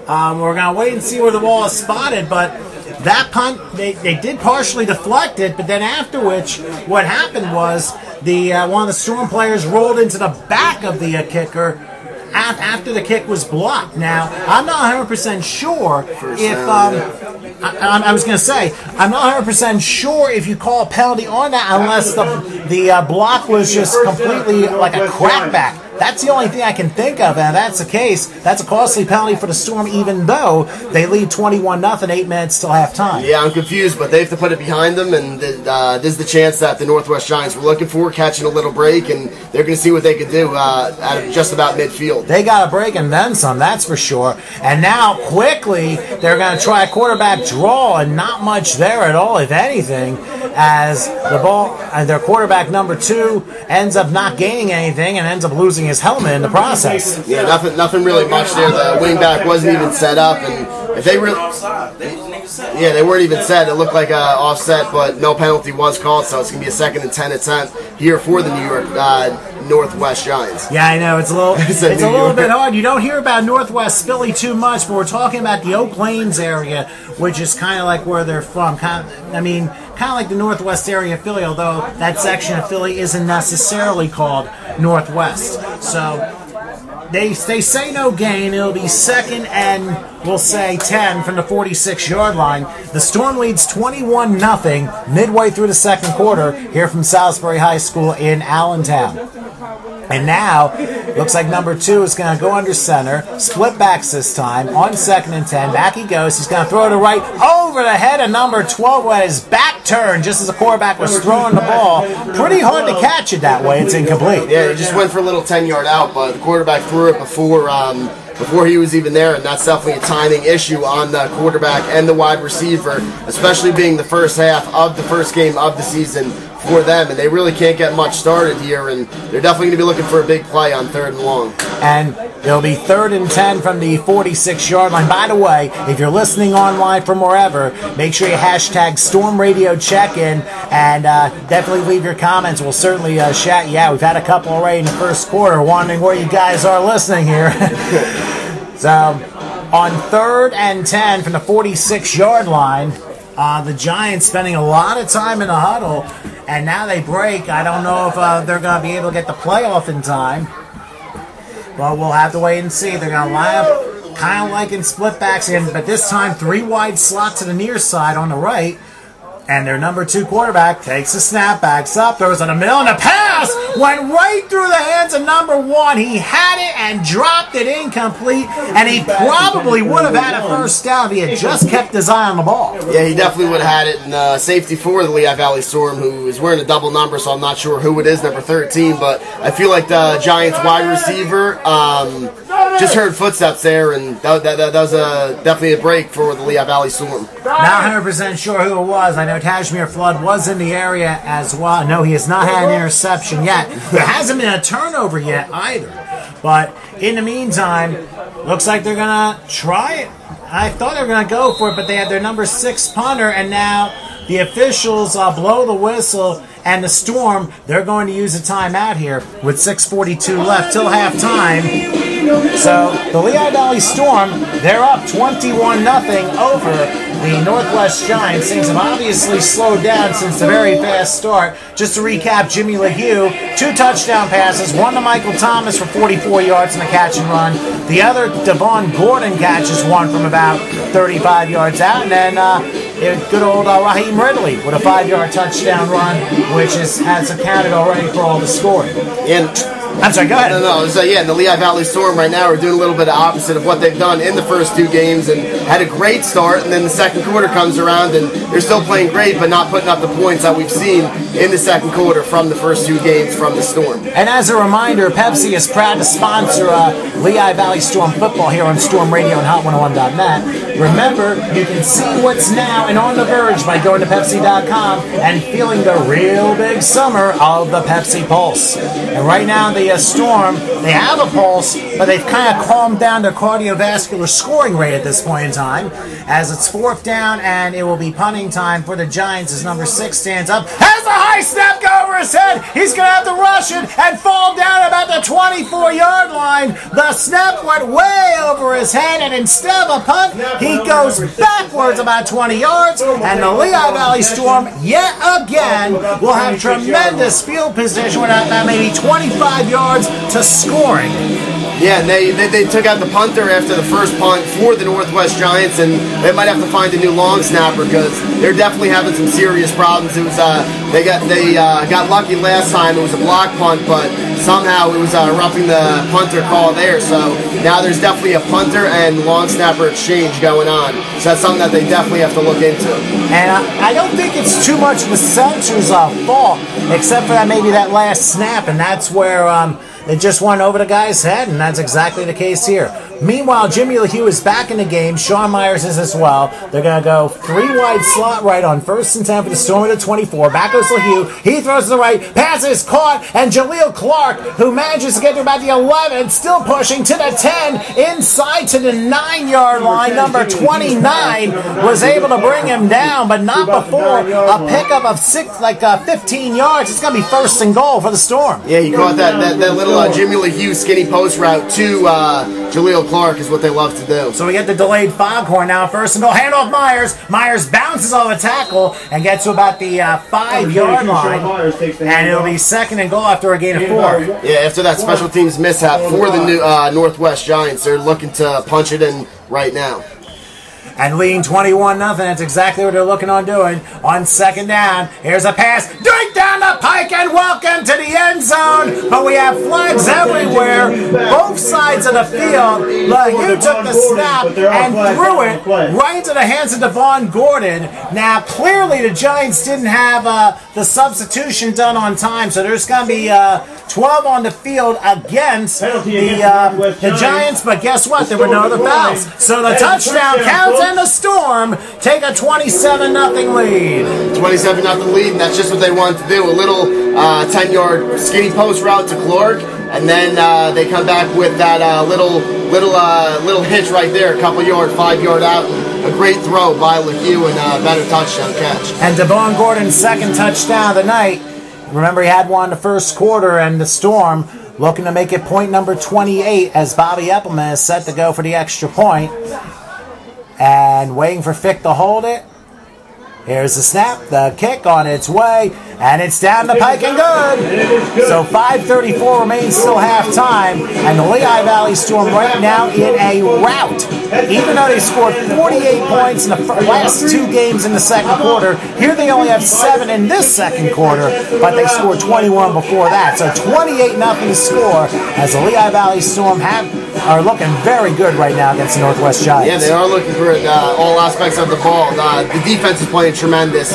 We're going to wait and see where the ball is spotted, but that punt, they did partially deflect it, but then after which, what happened was one of the Storm players rolled into the back of the kicker after the kick was blocked. Now, I'm not 100% sure if I was going to say, I'm not 100% sure if you call a penalty on that unless the block was just completely like a crackback. That's the only thing I can think of, and if that's the case, that's a costly penalty for the Storm, even though they lead 21-0, 8 minutes till halftime. Yeah, I'm confused, but they have to put it behind them, and this is the chance that the Northwest Giants were looking for, catching a little break, and they're going to see what they can do out of just about midfield. They got a break and then some, that's for sure. And now, quickly, they're going to try a quarterback draw, and not much there at all, if anything, as the ball, their quarterback number 2 ends up not gaining anything and ends up losing his helmet in the process. Yeah, nothing really much there. The wingback wasn't even set up, and if they really, yeah, they weren't even set. It looked like an offset, but no penalty was called, so it's gonna be a 2nd and 10 attempt here for the New York Northwest Giants. Yeah, I know it's a little bit hard. You don't hear about Northwest Philly too much, but we're talking about the Oak Lanes area, which is kind of like where they're from. Kind of like the Northwest area of Philly, although that section of Philly isn't necessarily called Northwest. So they say no gain. It'll be 2nd and we'll say 10 from the 46-yard line. The Storm leads 21-0 midway through the second quarter here from Salisbury High School in Allentown. And now, looks like number 2 is going to go under center, split backs this time, on 2nd and 10. Back he goes. He's going to throw it to right over the head of number 12 with his back turned just as the quarterback was throwing the ball. Pretty hard to catch it that way. It's incomplete. Yeah, he just went for a little 10-yard out, but the quarterback threw it before he was even there, and that's definitely a timing issue on the quarterback and the wide receiver, especially being the first half of the first game of the season for them, and they really can't get much started here, and they're definitely going to be looking for a big play on 3rd and long. And it'll be 3rd and 10 from the 46-yard line. By the way, if you're listening online from wherever, make sure you hashtag Storm Radio Check-In, and definitely leave your comments. We'll certainly shout you out. We've had a couple already in the first quarter, wondering where you guys are listening here. So, on 3rd and 10 from the 46-yard line, the Giants spending a lot of time in the huddle, and now they break. I don't know if they're going to be able to get the playoff in time. Well, we'll have to wait and see. They're going to line up kind of like in split backs, but this time 3 wide slots to the near side on the right. And their number 2 quarterback takes the snap, backs up, throws in the middle, and the pass went right through the hands of number 1. He had it and dropped it incomplete, and he probably would have had a first down if he had just kept his eye on the ball. Yeah, he definitely would have had it. And safety for the Lehigh Valley Storm, who is wearing a double number, so I'm not sure who it is, number 13, but I feel like the Giants wide receiver just heard footsteps there, and that was definitely a break for the Lehigh Valley Storm. Not 100% sure who it was. I know Tajmir Flood was in the area as well. No, he has not had an interception yet. There hasn't been a turnover yet either. But in the meantime, looks like they're going to try it. I thought they were going to go for it, but they had their number 6 punter, and now the officials blow the whistle, and the Storm, they're going to use a timeout here with 6:42 left till halftime. So the Lehigh Valley Storm, they're up 21-0 over the Northwest Giants. Things have obviously slowed down since the very fast start. Just to recap, Jimmy LeHue, 2 touchdown passes, 1 to Michael Thomas for 44 yards in the catch and run. The other, Devon Gordon, catches 1 from about 35 yards out. And then good old Raheem Ridley with a 5-yard touchdown run, which has accounted already for all the scoring. I'm sorry, go ahead. No. So, yeah, the Lehigh Valley Storm right now are doing a little bit of opposite of what they've done in the first 2 games and had a great start, and then the second quarter comes around and they're still playing great but not putting up the points that we've seen in the second quarter from the first 2 games from the Storm. And as a reminder, Pepsi is proud to sponsor Lehigh Valley Storm football here on Storm Radio and Hot101.net. Remember, you can see what's now and on the verge by going to Pepsi.com and feeling the real big summer of the Pepsi Pulse. And right now, the Storm, they have a pulse, but they've kind of calmed down their cardiovascular scoring rate at this point in time, as it's 4th down and it will be punting time for the Giants as number 6 stands up. Has a high snap go over his head. He's going to have to rush it and fall down about the 24-yard line. The snap went way over his head, and instead of a punt, he goes backwards about 20 yards, and the Lehigh Valley Storm yet again will have tremendous field position with about maybe 25 yards to scoring. Yeah, and they took out the punter after the first punt for the Northwest Giants, and they might have to find a new long snapper because they're definitely having some serious problems. It was they got lucky last time. It was a block punt, but somehow it was roughing the punter call there. So now there's definitely a punter and long snapper exchange going on. So that's something that they definitely have to look into. And I don't think it's too much of the center's fault, except for maybe that last snap, and that's where it just went over the guy's head, and that's exactly the case here. Meanwhile, Jimmy LeHue is back in the game. Sean Myers is as well. They're going to go 3 wide slot right on 1st and 10 for the Storm at the 24. Back goes LeHue. He throws to the right. Pass is caught, and Jaleel Clark, who manages to get to about the 11, still pushing to the 10, inside to the 9-yard line. Number 29 was able to bring him down, but not before a pickup of 15 yards. It's going to be 1st and goal for the Storm. Yeah, he caught that little Jimmy LeHue skinny post route to Jaleel Clark is what they love to do. So we get the delayed foghorn now. 1st and goal. Handoff Myers. Myers bounces off a tackle and gets to about the 5-yard line. And it'll be 2nd and goal after a gain of 4. Yeah, after that special teams mishap for the Northwest Giants, they're looking to punch it in right now. And leading 21-0. That's exactly what they're looking on doing. On 2nd down, here's a pass. Drink down the pike and welcome to the end zone. But we have flags everywhere. Both sides of the field. LeHue took the snap and threw it right into the hands of Devon Gordon. Now, clearly the Giants didn't have the substitution done on time, so there's going to be 12 on the field against the Giants. But guess what? There were no other fouls. So the touchdown counts, and the Storm take a 27-0 lead. 27-0 lead, and that's just what they wanted to do. A little 10-yard skinny post route to Clark, and then they come back with that little hitch right there, a couple yard, 5-yard out. A great throw by LeHue and a better touchdown catch. And Devon Gordon's 2nd touchdown of the night. Remember, he had one in the 1st quarter, and the Storm looking to make it point number 28 as Bobby Eppelman is set to go for the extra point. And waiting for Fick to hold it. Here's the snap, the kick on its way, and it's down the pike and good. So 5:34 remains still halftime, and the Lehigh Valley Storm right now in a rout. Even though they scored 48 points in the last 2 games in the second quarter, here they only have 7 in this second quarter, but they scored 21 before that. So 28-0 score as the Lehigh Valley Storm are looking very good right now against the Northwest Giants. Yeah, they are looking for all aspects of the ball. The defense is playing tremendous,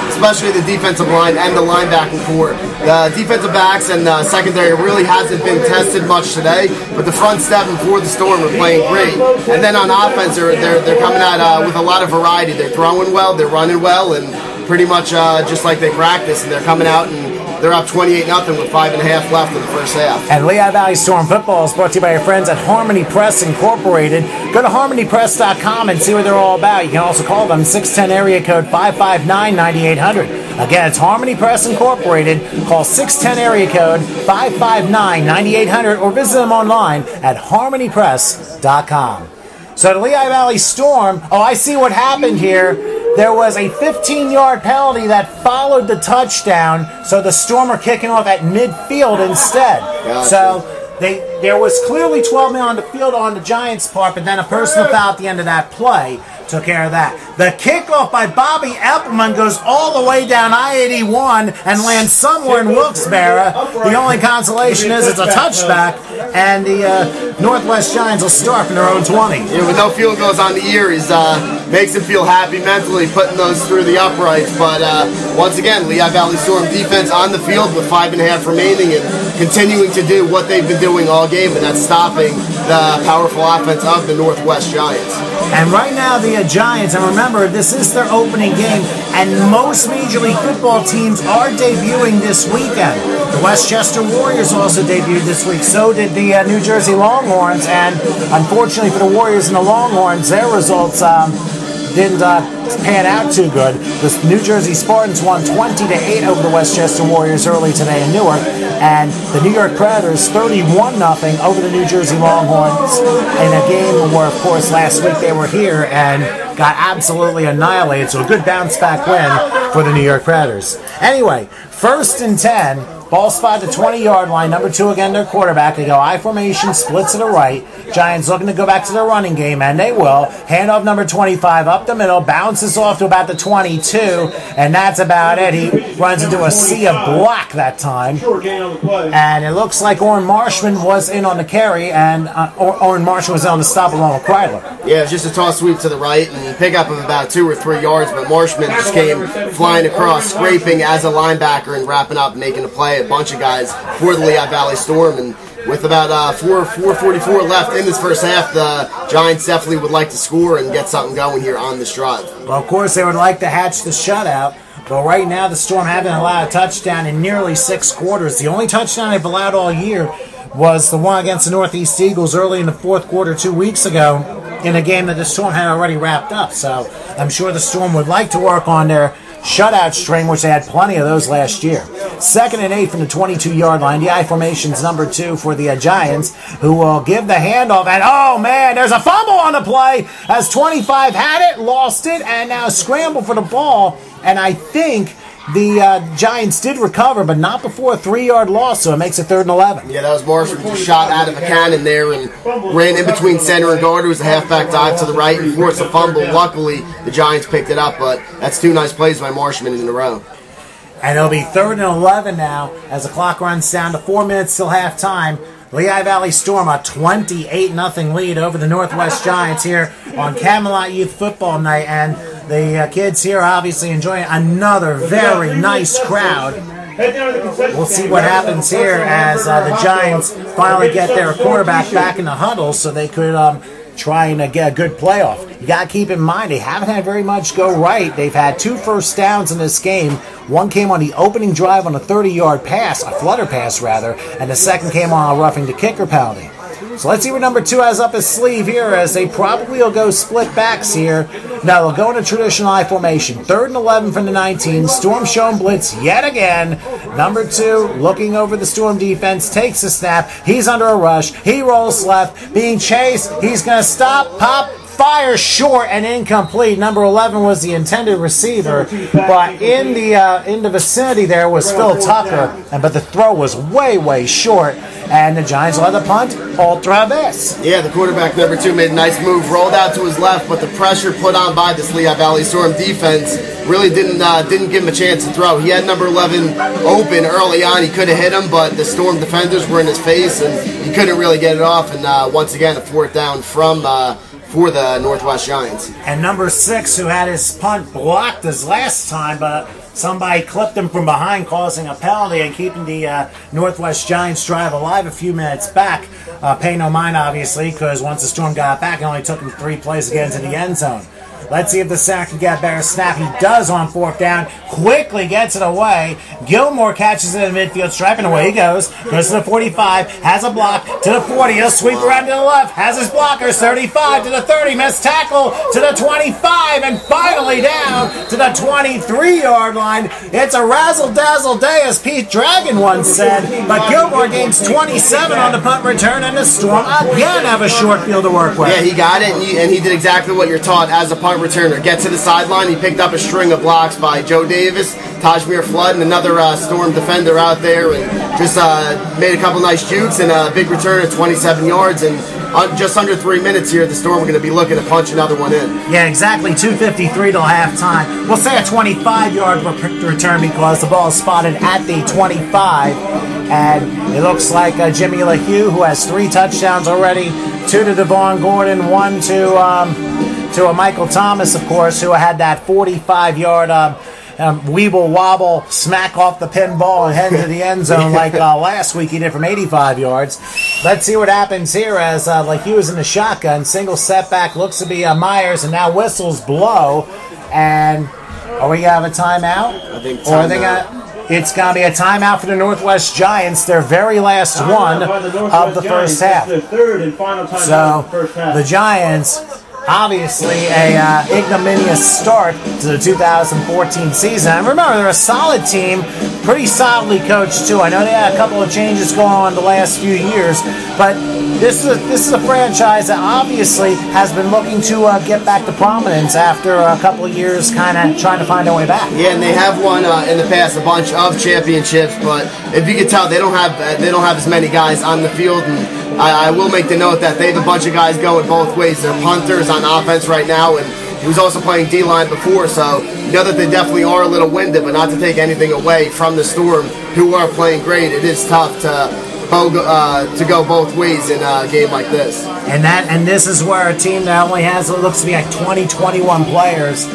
especially the defensive line and the linebacking core. The defensive backs and secondary really hasn't been tested much today, but the front seven for the Storm are playing great. And then on offense, they're coming out with a lot of variety. They're throwing well, they're running well, and pretty much just like they practice, and they're coming out and they're up 28-0 with 5.5 left in the first half. And Lehigh Valley Storm football is brought to you by your friends at Harmony Press Incorporated. Go to harmonypress.com and see what they're all about. You can also call them 610 area code 559-9800. Again, it's Harmony Press Incorporated. Call 610 area code 559-9800 or visit them online at harmonypress.com. So the Lehigh Valley Storm, I see what happened here. There was a 15-yard penalty that followed the touchdown, so the Storm are kicking off at midfield instead. Gotcha. So there was clearly 12 men on the field on the Giants' part, but then a personal foul at the end of that play took care of that. The kickoff by Bobby Eppelman goes all the way down I-81 and lands somewhere in Wilkes-Barre. The only consolation is it's a touchback, and the Northwest Giants will start from their own 20. Yeah, with no field goals on the year, he makes him feel happy mentally putting those through the uprights. But once again, Lehigh Valley Storm defense on the field with 5.5 remaining and continuing to do what they've been doing all game, and that's stopping the powerful offense of the Northwest Giants. And right now the Giants, and remember, this is their opening game, and most Major League Football teams are debuting this weekend. The Westchester Warriors also debuted this week. So did the New Jersey Longhorns, and unfortunately for the Warriors and the Longhorns, their results didn't pan out too good. The New Jersey Spartans won 20-8 over the Westchester Warriors early today in Newark, and the New York Predators 31-0 over the New Jersey Longhorns in a game where, of course, last week they were here and got absolutely annihilated. So a good bounce-back win for the New York Predators. Anyway, 1st and 10. Ball spot at the 20-yard line. Number 2 again, their quarterback. They go I formation, split to the right. Giants looking to go back to their running game, and they will. Handoff number 25 up the middle, bounces off to about the 22, and that's about it. He runs into a sea of black that time. And it looks like Orrin Marshman was in on the carry, and Orrin Marshman was on the stop along with Kreidler. Yeah, it was just a toss sweep to the right and pickup of about 2 or 3 yards, but Marshman just came flying across, scraping as a linebacker and wrapping up and making a play. A bunch of guys for the Lehigh Valley Storm, and with about 4:44 left in this first half, the Giants definitely would like to score and get something going here on this drive. Well, of course, they would like to hatch the shutout, but right now the Storm haven't allowed a touchdown in nearly 6 quarters. The only touchdown they've allowed all year was the one against the Northeast Eagles early in the 4th quarter 2 weeks ago in a game that the Storm had already wrapped up. So I'm sure the Storm would like to work on their shutout string, which they had plenty of those last year. 2nd and 8 from the 22-yard line. The I formation's number 2 for the Giants, who will give the handoff. And, oh, man, there's a fumble on the play as 25 had it, lost it, and now scramble for the ball. And I think the Giants did recover, but not before a 3-yard loss, so it makes it 3rd and 11. Yeah, that was Marshall just shot out of a cannon there and ran in between center and guard. It was a halfback dive to the right and forced a fumble. Luckily, the Giants picked it up, but that's 2 nice plays by Marshman in a row. And it'll be 3rd and 11 now as the clock runs down to 4 minutes till halftime. Lehigh Valley Storm a 28-0 lead over the Northwest Giants here on Camelot Youth Football Night, and the kids here are obviously enjoying another very nice crowd. We'll see what happens here as the Giants finally get their quarterback back in the huddle so they could trying to get a good playoff. You got to keep in mind, they haven't had very much go right. They've had 2 first downs in this game. One came on the opening drive on a 30-yard pass, a flutter pass rather, and the second came on a roughing the kicker penalty. So let's see what number 2 has up his sleeve here, as they probably will go split backs here. No, they'll go in a traditional I formation. 3rd and 11 from the 19. Storm showing blitz yet again. Number 2 looking over the Storm defense, takes the snap. He's under a rush. He rolls left, being chased. He's going to stop, pop, fire short and incomplete. Number 11 was the intended receiver, but in the vicinity there was Phil Tucker, but the throw was way short, and the Giants will have the punt ultra vez. Yeah, the quarterback number 2 made a nice move, rolled out to his left, but the pressure put on by this Lehigh Valley Storm defense really didn't give him a chance to throw. He had number 11 open early on. He could have hit him, but the Storm defenders were in his face, and he couldn't really get it off. And once again, a 4th down for the Northwest Giants. And number 6, who had his punt blocked as last time, but somebody clipped him from behind, causing a penalty and keeping the Northwest Giants drive alive a few minutes back. Pay no mind, obviously, because once the Storm got back, it only took him 3 plays to get into the end zone. Let's see if the center can get a better snap. He does on 4th down. Quickly gets it away. Gilmore catches it in the midfield stripe, and away he goes. Goes to the 45. Has a block to the 40. He'll sweep around to the left. Has his blockers. 35 to the 30. Missed tackle to the 25. And finally down to the 23-yard line. It's a razzle-dazzle day, as Pete Dragon once said. But Gilmore gains 27 on the punt return, and the Storm again have a short field to work with. Yeah, he got it, and he did exactly what you're taught as a punt punt returner. Get to the sideline. He picked up a string of blocks by Joe Davis, Tajmir Flood, and another Storm defender out there, and just made a couple nice jukes and a big return at 27 yards. And just under 3 minutes here, the Storm are going to be looking to punch another one in. Yeah, exactly. 2:53 till halftime. We'll say a 25-yard return because the ball is spotted at the 25. And it looks like Jimmy LeHue, who has 3 touchdowns already, 2 to Devon Gordon, 1 to Michael Thomas, of course, who had that 45-yard weeble wobble smack off the pinball and head into the end zone like last week he did from 85 yards. Let's see what happens here as LeHue is in the shotgun. Single setback looks to be Myers, and now whistles blow. And are we going to have a timeout? I think it's going to be a timeout for the Northwest Giants, their very last one of the first half. So the Giants, obviously a ignominious start to the 2014 season. And remember, they're a solid team, pretty solidly coached too. I know they had a couple of changes going on the last few years, but this is a franchise that obviously has been looking to get back to prominence after a couple of years kind of trying to find their way back. Yeah, and they have won in the past a bunch of championships, but if you can tell, they don't have as many guys on the field. And I will make the note that they have a bunch of guys going both ways. They're punters on offense right now, and he was also playing D-line before, so you know that they definitely are a little winded, but not to take anything away from the Storm, who are playing great. It is tough to go both ways in a game like this. And this is where a team that only has what looks to be like 20, 21 players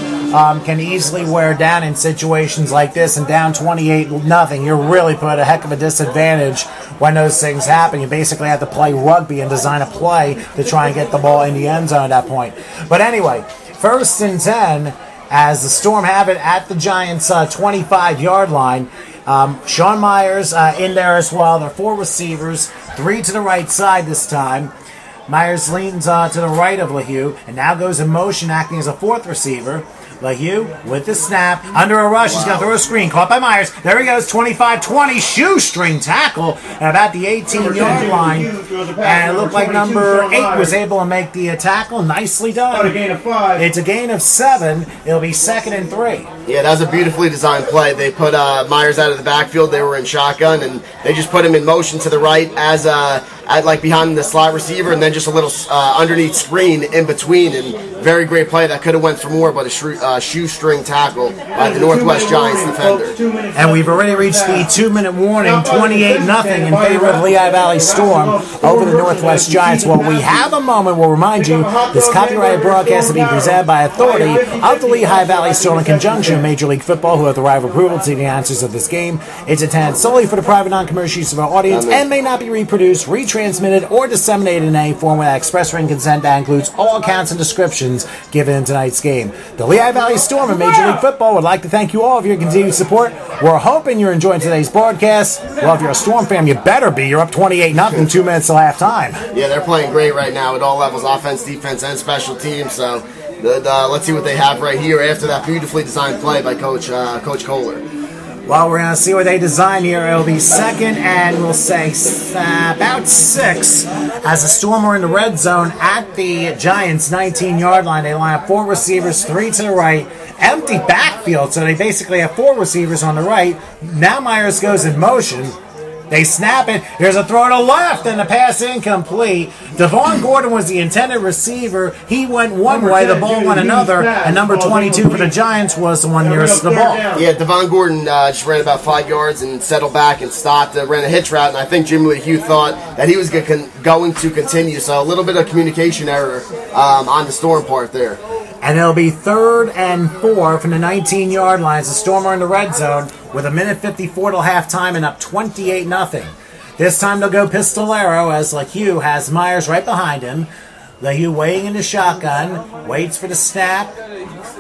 can easily wear down in situations like this, and down 28-0. You're really put at a heck of a disadvantage when those things happen. You basically have to play rugby and design a play to try and get the ball in the end zone at that point. But anyway, 1st and 10 as the Storm have it at the Giants' 25-yard line. Sean Myers in there as well. There are 4 receivers, 3 to the right side this time. Myers leans to the right of LeHue and now goes in motion, acting as a 4th receiver. LeHue with the snap. Under a rush, he's going to throw a screen. Caught by Myers. There he goes, 25-20. Shoestring tackle at about the 18-yard line. And it looked like number 8 was able to make the tackle. Nicely done. It's a gain of 7. It'll be 2nd and 3. Yeah, that was a beautifully designed play. They put Myers out of the backfield. They were in shotgun, and they just put him in motion to the right as like behind the slot receiver, and then just a little underneath screen in between. And very great play that could have went for more, but a shoestring tackle by the Northwest Giants defender. And we've already reached the 2-minute warning, 28-0 in favor of Lehigh Valley Storm over the Northwest Giants. Well, we have a moment. We'll remind you, this copyrighted broadcast is being presented by authority of the Lehigh Valley Storm in conjunction with Major League Football, who have the right of approval to the answers of this game. It's intended solely for the private, non-commercial use of our audience and may not be reproduced, retransmitted, or disseminated in any form without express written consent that includes all accounts and descriptions given in tonight's game. The Lehigh Valley Storm and Major League Football would like to thank you all for your continued support. We're hoping you're enjoying today's broadcast. Well, if you're a Storm fan, you better be. You're up 28-0, 2 minutes till halftime. Yeah, they're playing great right now at all levels, offense, defense, and special teams. So let's see what they have right here after that beautifully designed play by Coach Kohler. Well, we're going to see what they design here. It'll be 2nd and we'll say about 6 as the Storm are in the red zone at the Giants' 19-yard line. They line up 4 receivers, 3 to the right. Empty backfield, so they basically have 4 receivers on the right. Now Myers goes in motion. They snap it. Here's a throw to the left, and the pass incomplete. Devon Gordon was the intended receiver. He went one way, the ball went another, and number 22 for the Giants was the one nearest to the ball. Yeah, Devon Gordon just ran about 5 yards and settled back and stopped, ran a hitch route, and I think Jimmy LeHue thought that he was going to continue. So a little bit of communication error on the Storm part there. And it'll be 3rd and 4 from the 19-yard line. The Storm are in the red zone with 1:54 till halftime and up 28-0. This time they'll go Pistolero as LeHue has Myers right behind him. LeHue waiting in the shotgun, waits for the snap,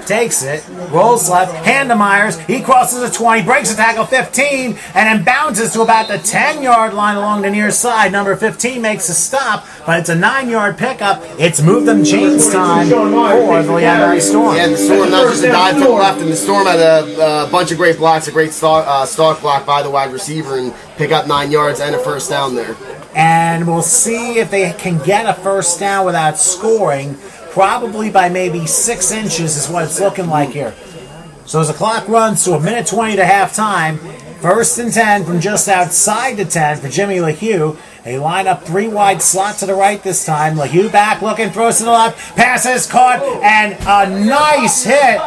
takes it, rolls left, hand to Myers. He crosses the 20, breaks the tackle 15, and then bounces to about the 10-yard line along the near side. Number 15 makes a stop, but it's a 9-yard pickup. It's move them chains time for the Lehigh Valley Storm. Yeah, the Storm not just a dive to the left, and the Storm had a bunch of great blocks, a great stalk block by the wide receiver, and pick up 9 yards and a first down there. And we'll see if they can get a first down without scoring. probably by maybe 6 inches is what it's looking like here. So as the clock runs to 1:20 to halftime, 1st and 10 from just outside the 10 for Jimmy LeHue. They line up 3 wide, slot to the right this time. LeHue back looking, throws to the left, passes caught, and a nice hit.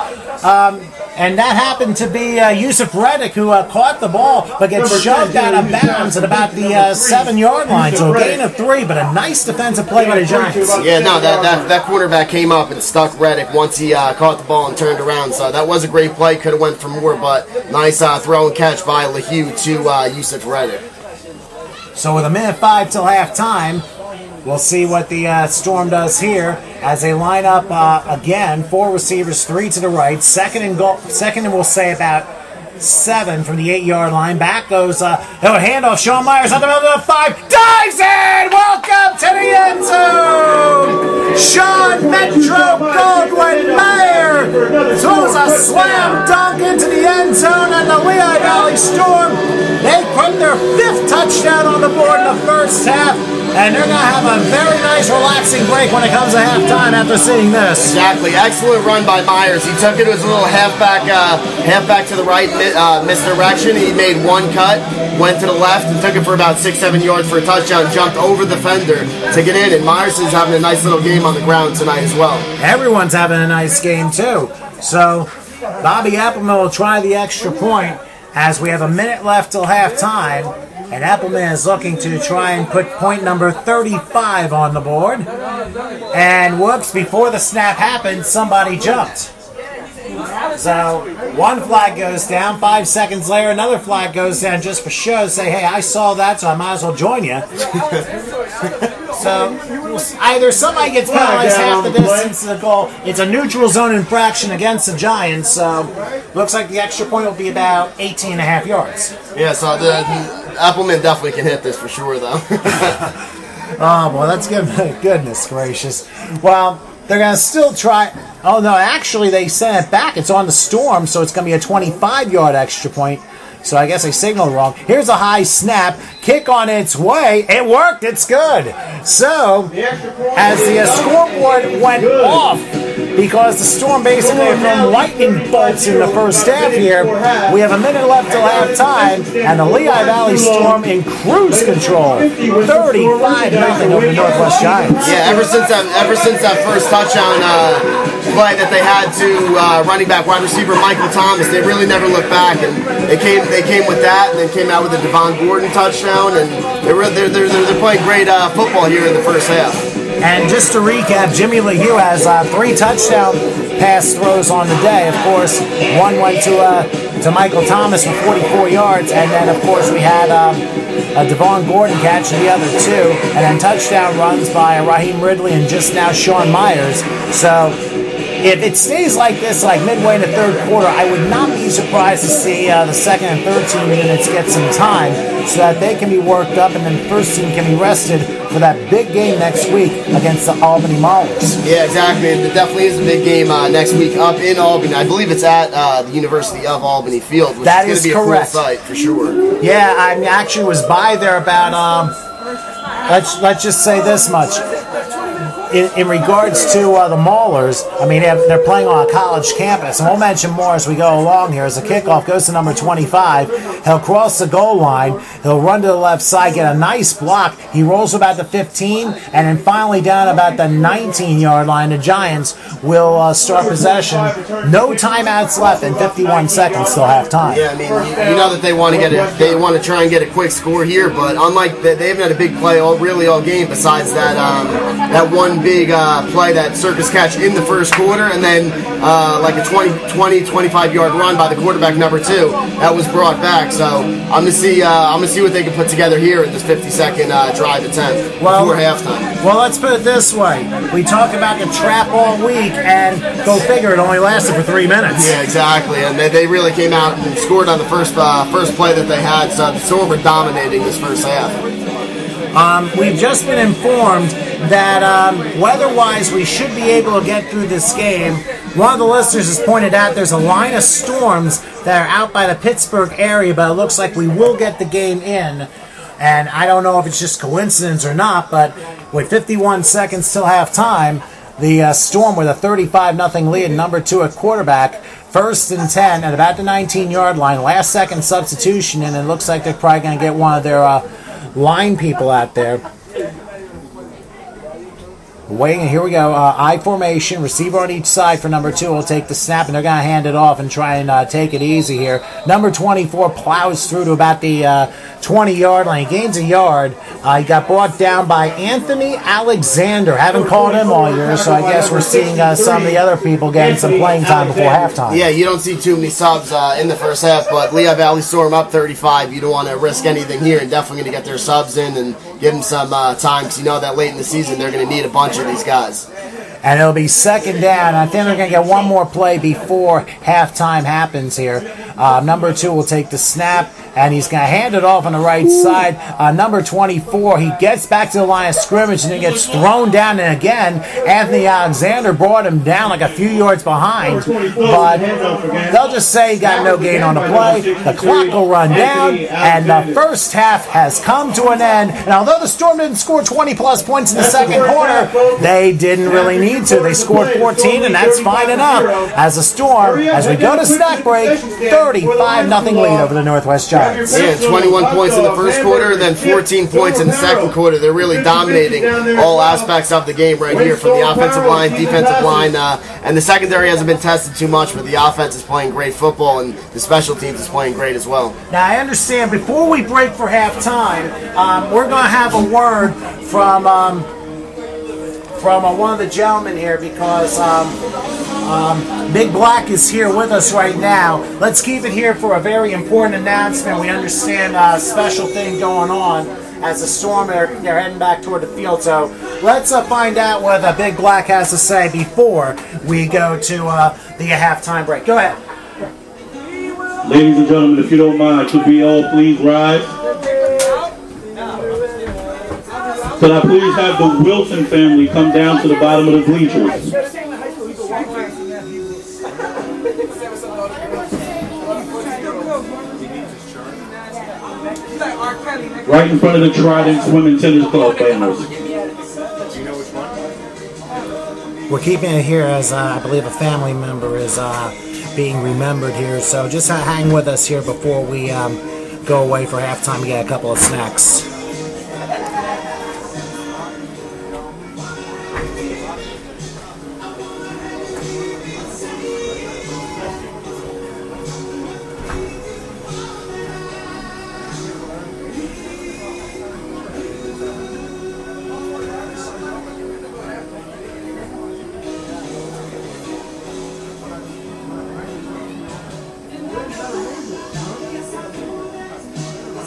And that happened to be Yusuf Reddick, who caught the ball, but gets shoved out of bounds at about the 7-yard line. So a gain of 3, but a nice defensive play by the Giants. Yeah, no, that quarterback came up and stuck Reddick once he caught the ball and turned around. So that was a great play. Could have went for more, but nice throw and catch by LeHue to Yusuf Reddick. So with 1:05 till halftime, we'll see what the Storm does here as they line up again. 4 receivers, 3 to the right. Second and we'll say about 7 from the 8-yard line. Back goes handoff. Sean Myers at the middle of the 5. Dives in! Welcome to the end zone! Sean Metro Goldwyn Mayer throws a slam dunk into the end zone, and the Lehigh Valley Storm, they put their 5th touchdown on the board in the first half. And they're going to have a very nice, relaxing break when it comes to halftime after seeing this. Exactly. Excellent run by Myers. He took it as a little halfback to the right, misdirection. He made one cut, went to the left, and took it for about 6-7 yards for a touchdown, jumped over the fender to get in. And Myers is having a nice little game on the ground tonight as well. Everyone's having a nice game, too. So Bobby Appleman will try the extra point as we have a minute left till halftime. And Appleman is looking to try and put point number 35 on the board. And whoops, before the snap happened, somebody jumped. So one flag goes down. 5 seconds later, another flag goes down just for show. Say, hey, I saw that, so I might as well join you. So either somebody gets penalized half the distance to the goal. It's a neutral zone infraction against the Giants. So looks like the extra point will be about 18.5 yards. Yeah, so the Appleman definitely can hit this for sure, though. Oh, boy, that's good. Goodness gracious. Well, they're going to still try. Oh, no, actually, they sent it back. It's on the Storm, so it's going to be a 25-yard extra point. So I guess I signaled wrong. Here's a high snap. Kick on its way. It worked. It's good. So, as the scoreboard went off, because the Storm basically are from lightning bolts in the first half here, we have a minute left till halftime, and the Lehigh Valley Storm in cruise control. 35-0 over the Northwest Giants. Yeah, ever since that first touchdown play that they had to running back wide receiver Michael Thomas, they really never looked back, and they came with that, and then came out with the Devon Gordon touchdown, and they're playing great football here in the first half. And just to recap, Jimmy LeHue has 3 touchdown pass throws on the day. Of course, one went to Michael Thomas for 44 yards, and then, of course, we had a Devon Gordon catch the other 2, and then touchdown runs by Raheem Ridley and just now Sean Myers. So if it stays like this, like midway in the third quarter, I would not be surprised to see the second and third team units get some time so that they can be worked up and then the first team can be rested for that big game next week against the Albany Maulers. Yeah, exactly. It definitely is a big game next week up in Albany. I believe it's at the University of Albany Field, which that is going to be correct. A cool site for sure. Yeah, I actually was by there about, let's just say this much. In regards to the Maulers, I mean, they're playing on a college campus, and we'll mention more as we go along here. As the kickoff goes to number 25, he'll cross the goal line, he'll run to the left side, get a nice block, he rolls about the 15, and then finally down about the 19-yard line, the Giants will start possession. No timeouts left, and 51 seconds till halftime. Yeah, I mean, you know that they want to try and get a quick score here, but unlike that, they haven't had a big play all game besides that one big play, that circus catch in the first quarter, and then like a 25-yard run by the quarterback number 2 that was brought back. So I'm gonna see what they can put together here in this 50-second drive at 10 before halftime. Well, let's put it this way: we talk about the trap all week, and go figure, it only lasted for 3 minutes. Yeah, exactly, and they really came out and scored on the first play that they had. So the Storm were dominating this first half. We've just been informed that weather-wise we should be able to get through this game. One of the listeners has pointed out there's a line of storms that are out by the Pittsburgh area, but it looks like we will get the game in. And I don't know if it's just coincidence or not, but with 51 seconds till halftime, The Storm with a 35-0 lead, number 2 at quarterback. 1st and 10 at about the 19-yard line. Last second substitution, and it looks like they're probably going to get one of their line people out there. Waiting, here we go. I formation, receiver on each side for number 2 will take the snap, and they're going to hand it off and try and take it easy here. Number 24 plows through to about the 20-yard line. He gains a yard. He got brought down by Anthony Alexander. Haven't called him all year, so I guess we're seeing some of the other people getting some playing time before halftime. Yeah, you don't see too many subs in the first half, but Lehigh Valley Storm up 35. You don't want to risk anything here, and definitely going to get their subs in and give them some time, because you know that late in the season they're going to need a bunch of these guys. And it'll be 2nd down. I think they're going to get one more play before halftime happens here. Number 2 will take the snap, and he's going to hand it off on the right side. Number 24, he gets back to the line of scrimmage and then gets thrown down. And again, Anthony Alexander brought him down like a few yards behind. But they'll just say he got no gain on the play. The clock will run down, and the first half has come to an end. And although the Storm didn't score 20-plus points in the second quarter, they didn't really need to. They scored 14, and that's fine enough. As a Storm, as we go to snack break, 35-0 lead over the Northwest Giants. Yeah, 21 points in the first quarter, then 14 points in the second quarter. They're really dominating all aspects of the game right here, from the offensive line, defensive line, and the secondary hasn't been tested too much, but the offense is playing great football, and the special teams is playing great as well. Now, I understand, before we break for halftime, we're going to have a word from one of the gentlemen here, because Big Black is here with us right now. Let's keep it here for a very important announcement. We understand a special thing going on as the Storm they're heading back toward the field. So let's find out what Big Black has to say before we go to the halftime break. Go ahead. Ladies and gentlemen, if you don't mind, could we all please rise? Could I please have the Wilson family come down to the bottom of the bleachers? Right in front of the Trident Swim and Tennis Club banners. We're keeping it here as I believe a family member is being remembered here. So just hang with us here before we go away for halftime and get a couple of snacks.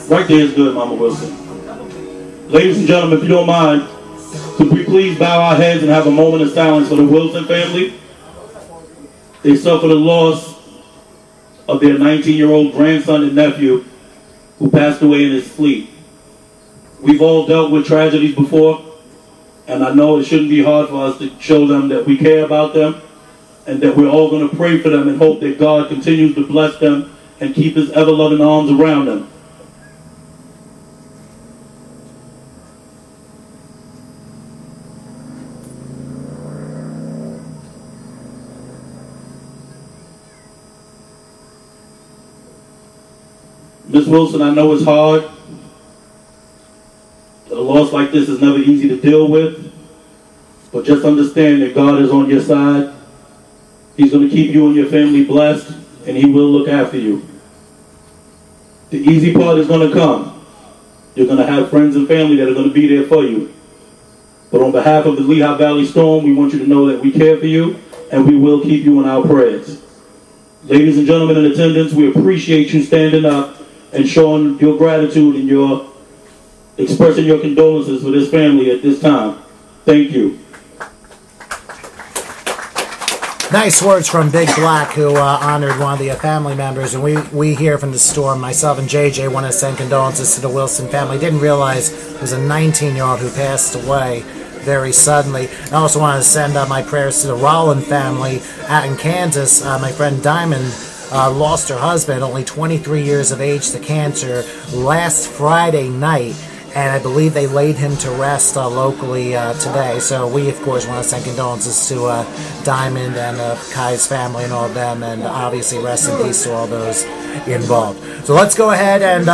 Right there is good, Mama Wilson. Ladies and gentlemen, if you don't mind, could we please bow our heads and have a moment of silence for the Wilson family? They suffered the loss of their 19-year-old grandson and nephew who passed away in his sleep. We've all dealt with tragedies before, and I know it shouldn't be hard for us to show them that we care about them and that we're all going to pray for them and hope that God continues to bless them and keep his ever-loving arms around them. Miss Wilson, I know it's hard. A loss like this is never easy to deal with. But just understand that God is on your side. He's going to keep you and your family blessed, and he will look after you. The easy part is going to come. You're going to have friends and family that are going to be there for you. But on behalf of the Lehigh Valley Storm, we want you to know that we care for you, and we will keep you in our prayers. Ladies and gentlemen in attendance, we appreciate you standing up and showing your gratitude and your expressing your condolences for this family at this time. Thank you. Nice words from Big Black, who honored one of the family members. And we here from the Storm, myself and JJ, want to send condolences to the Wilson family. Didn't realize it was a 19-year-old who passed away very suddenly. I also want to send my prayers to the Rowland family out in Kansas. My friend Diamond lost her husband, only 23 years of age, to cancer last Friday night. and I believe they laid him to rest locally today. So we, of course, want to send condolences to Diamond and Kai's family and all of them, and obviously rest in peace to all those involved. So let's go ahead and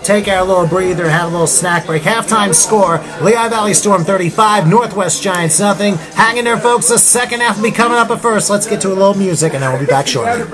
take our little breather and have a little snack break. Halftime score, Lehigh Valley Storm 35, Northwest Giants nothing. Hang in there, folks. The second half will be coming up, but first, let's get to a little music, and then we'll be back shortly.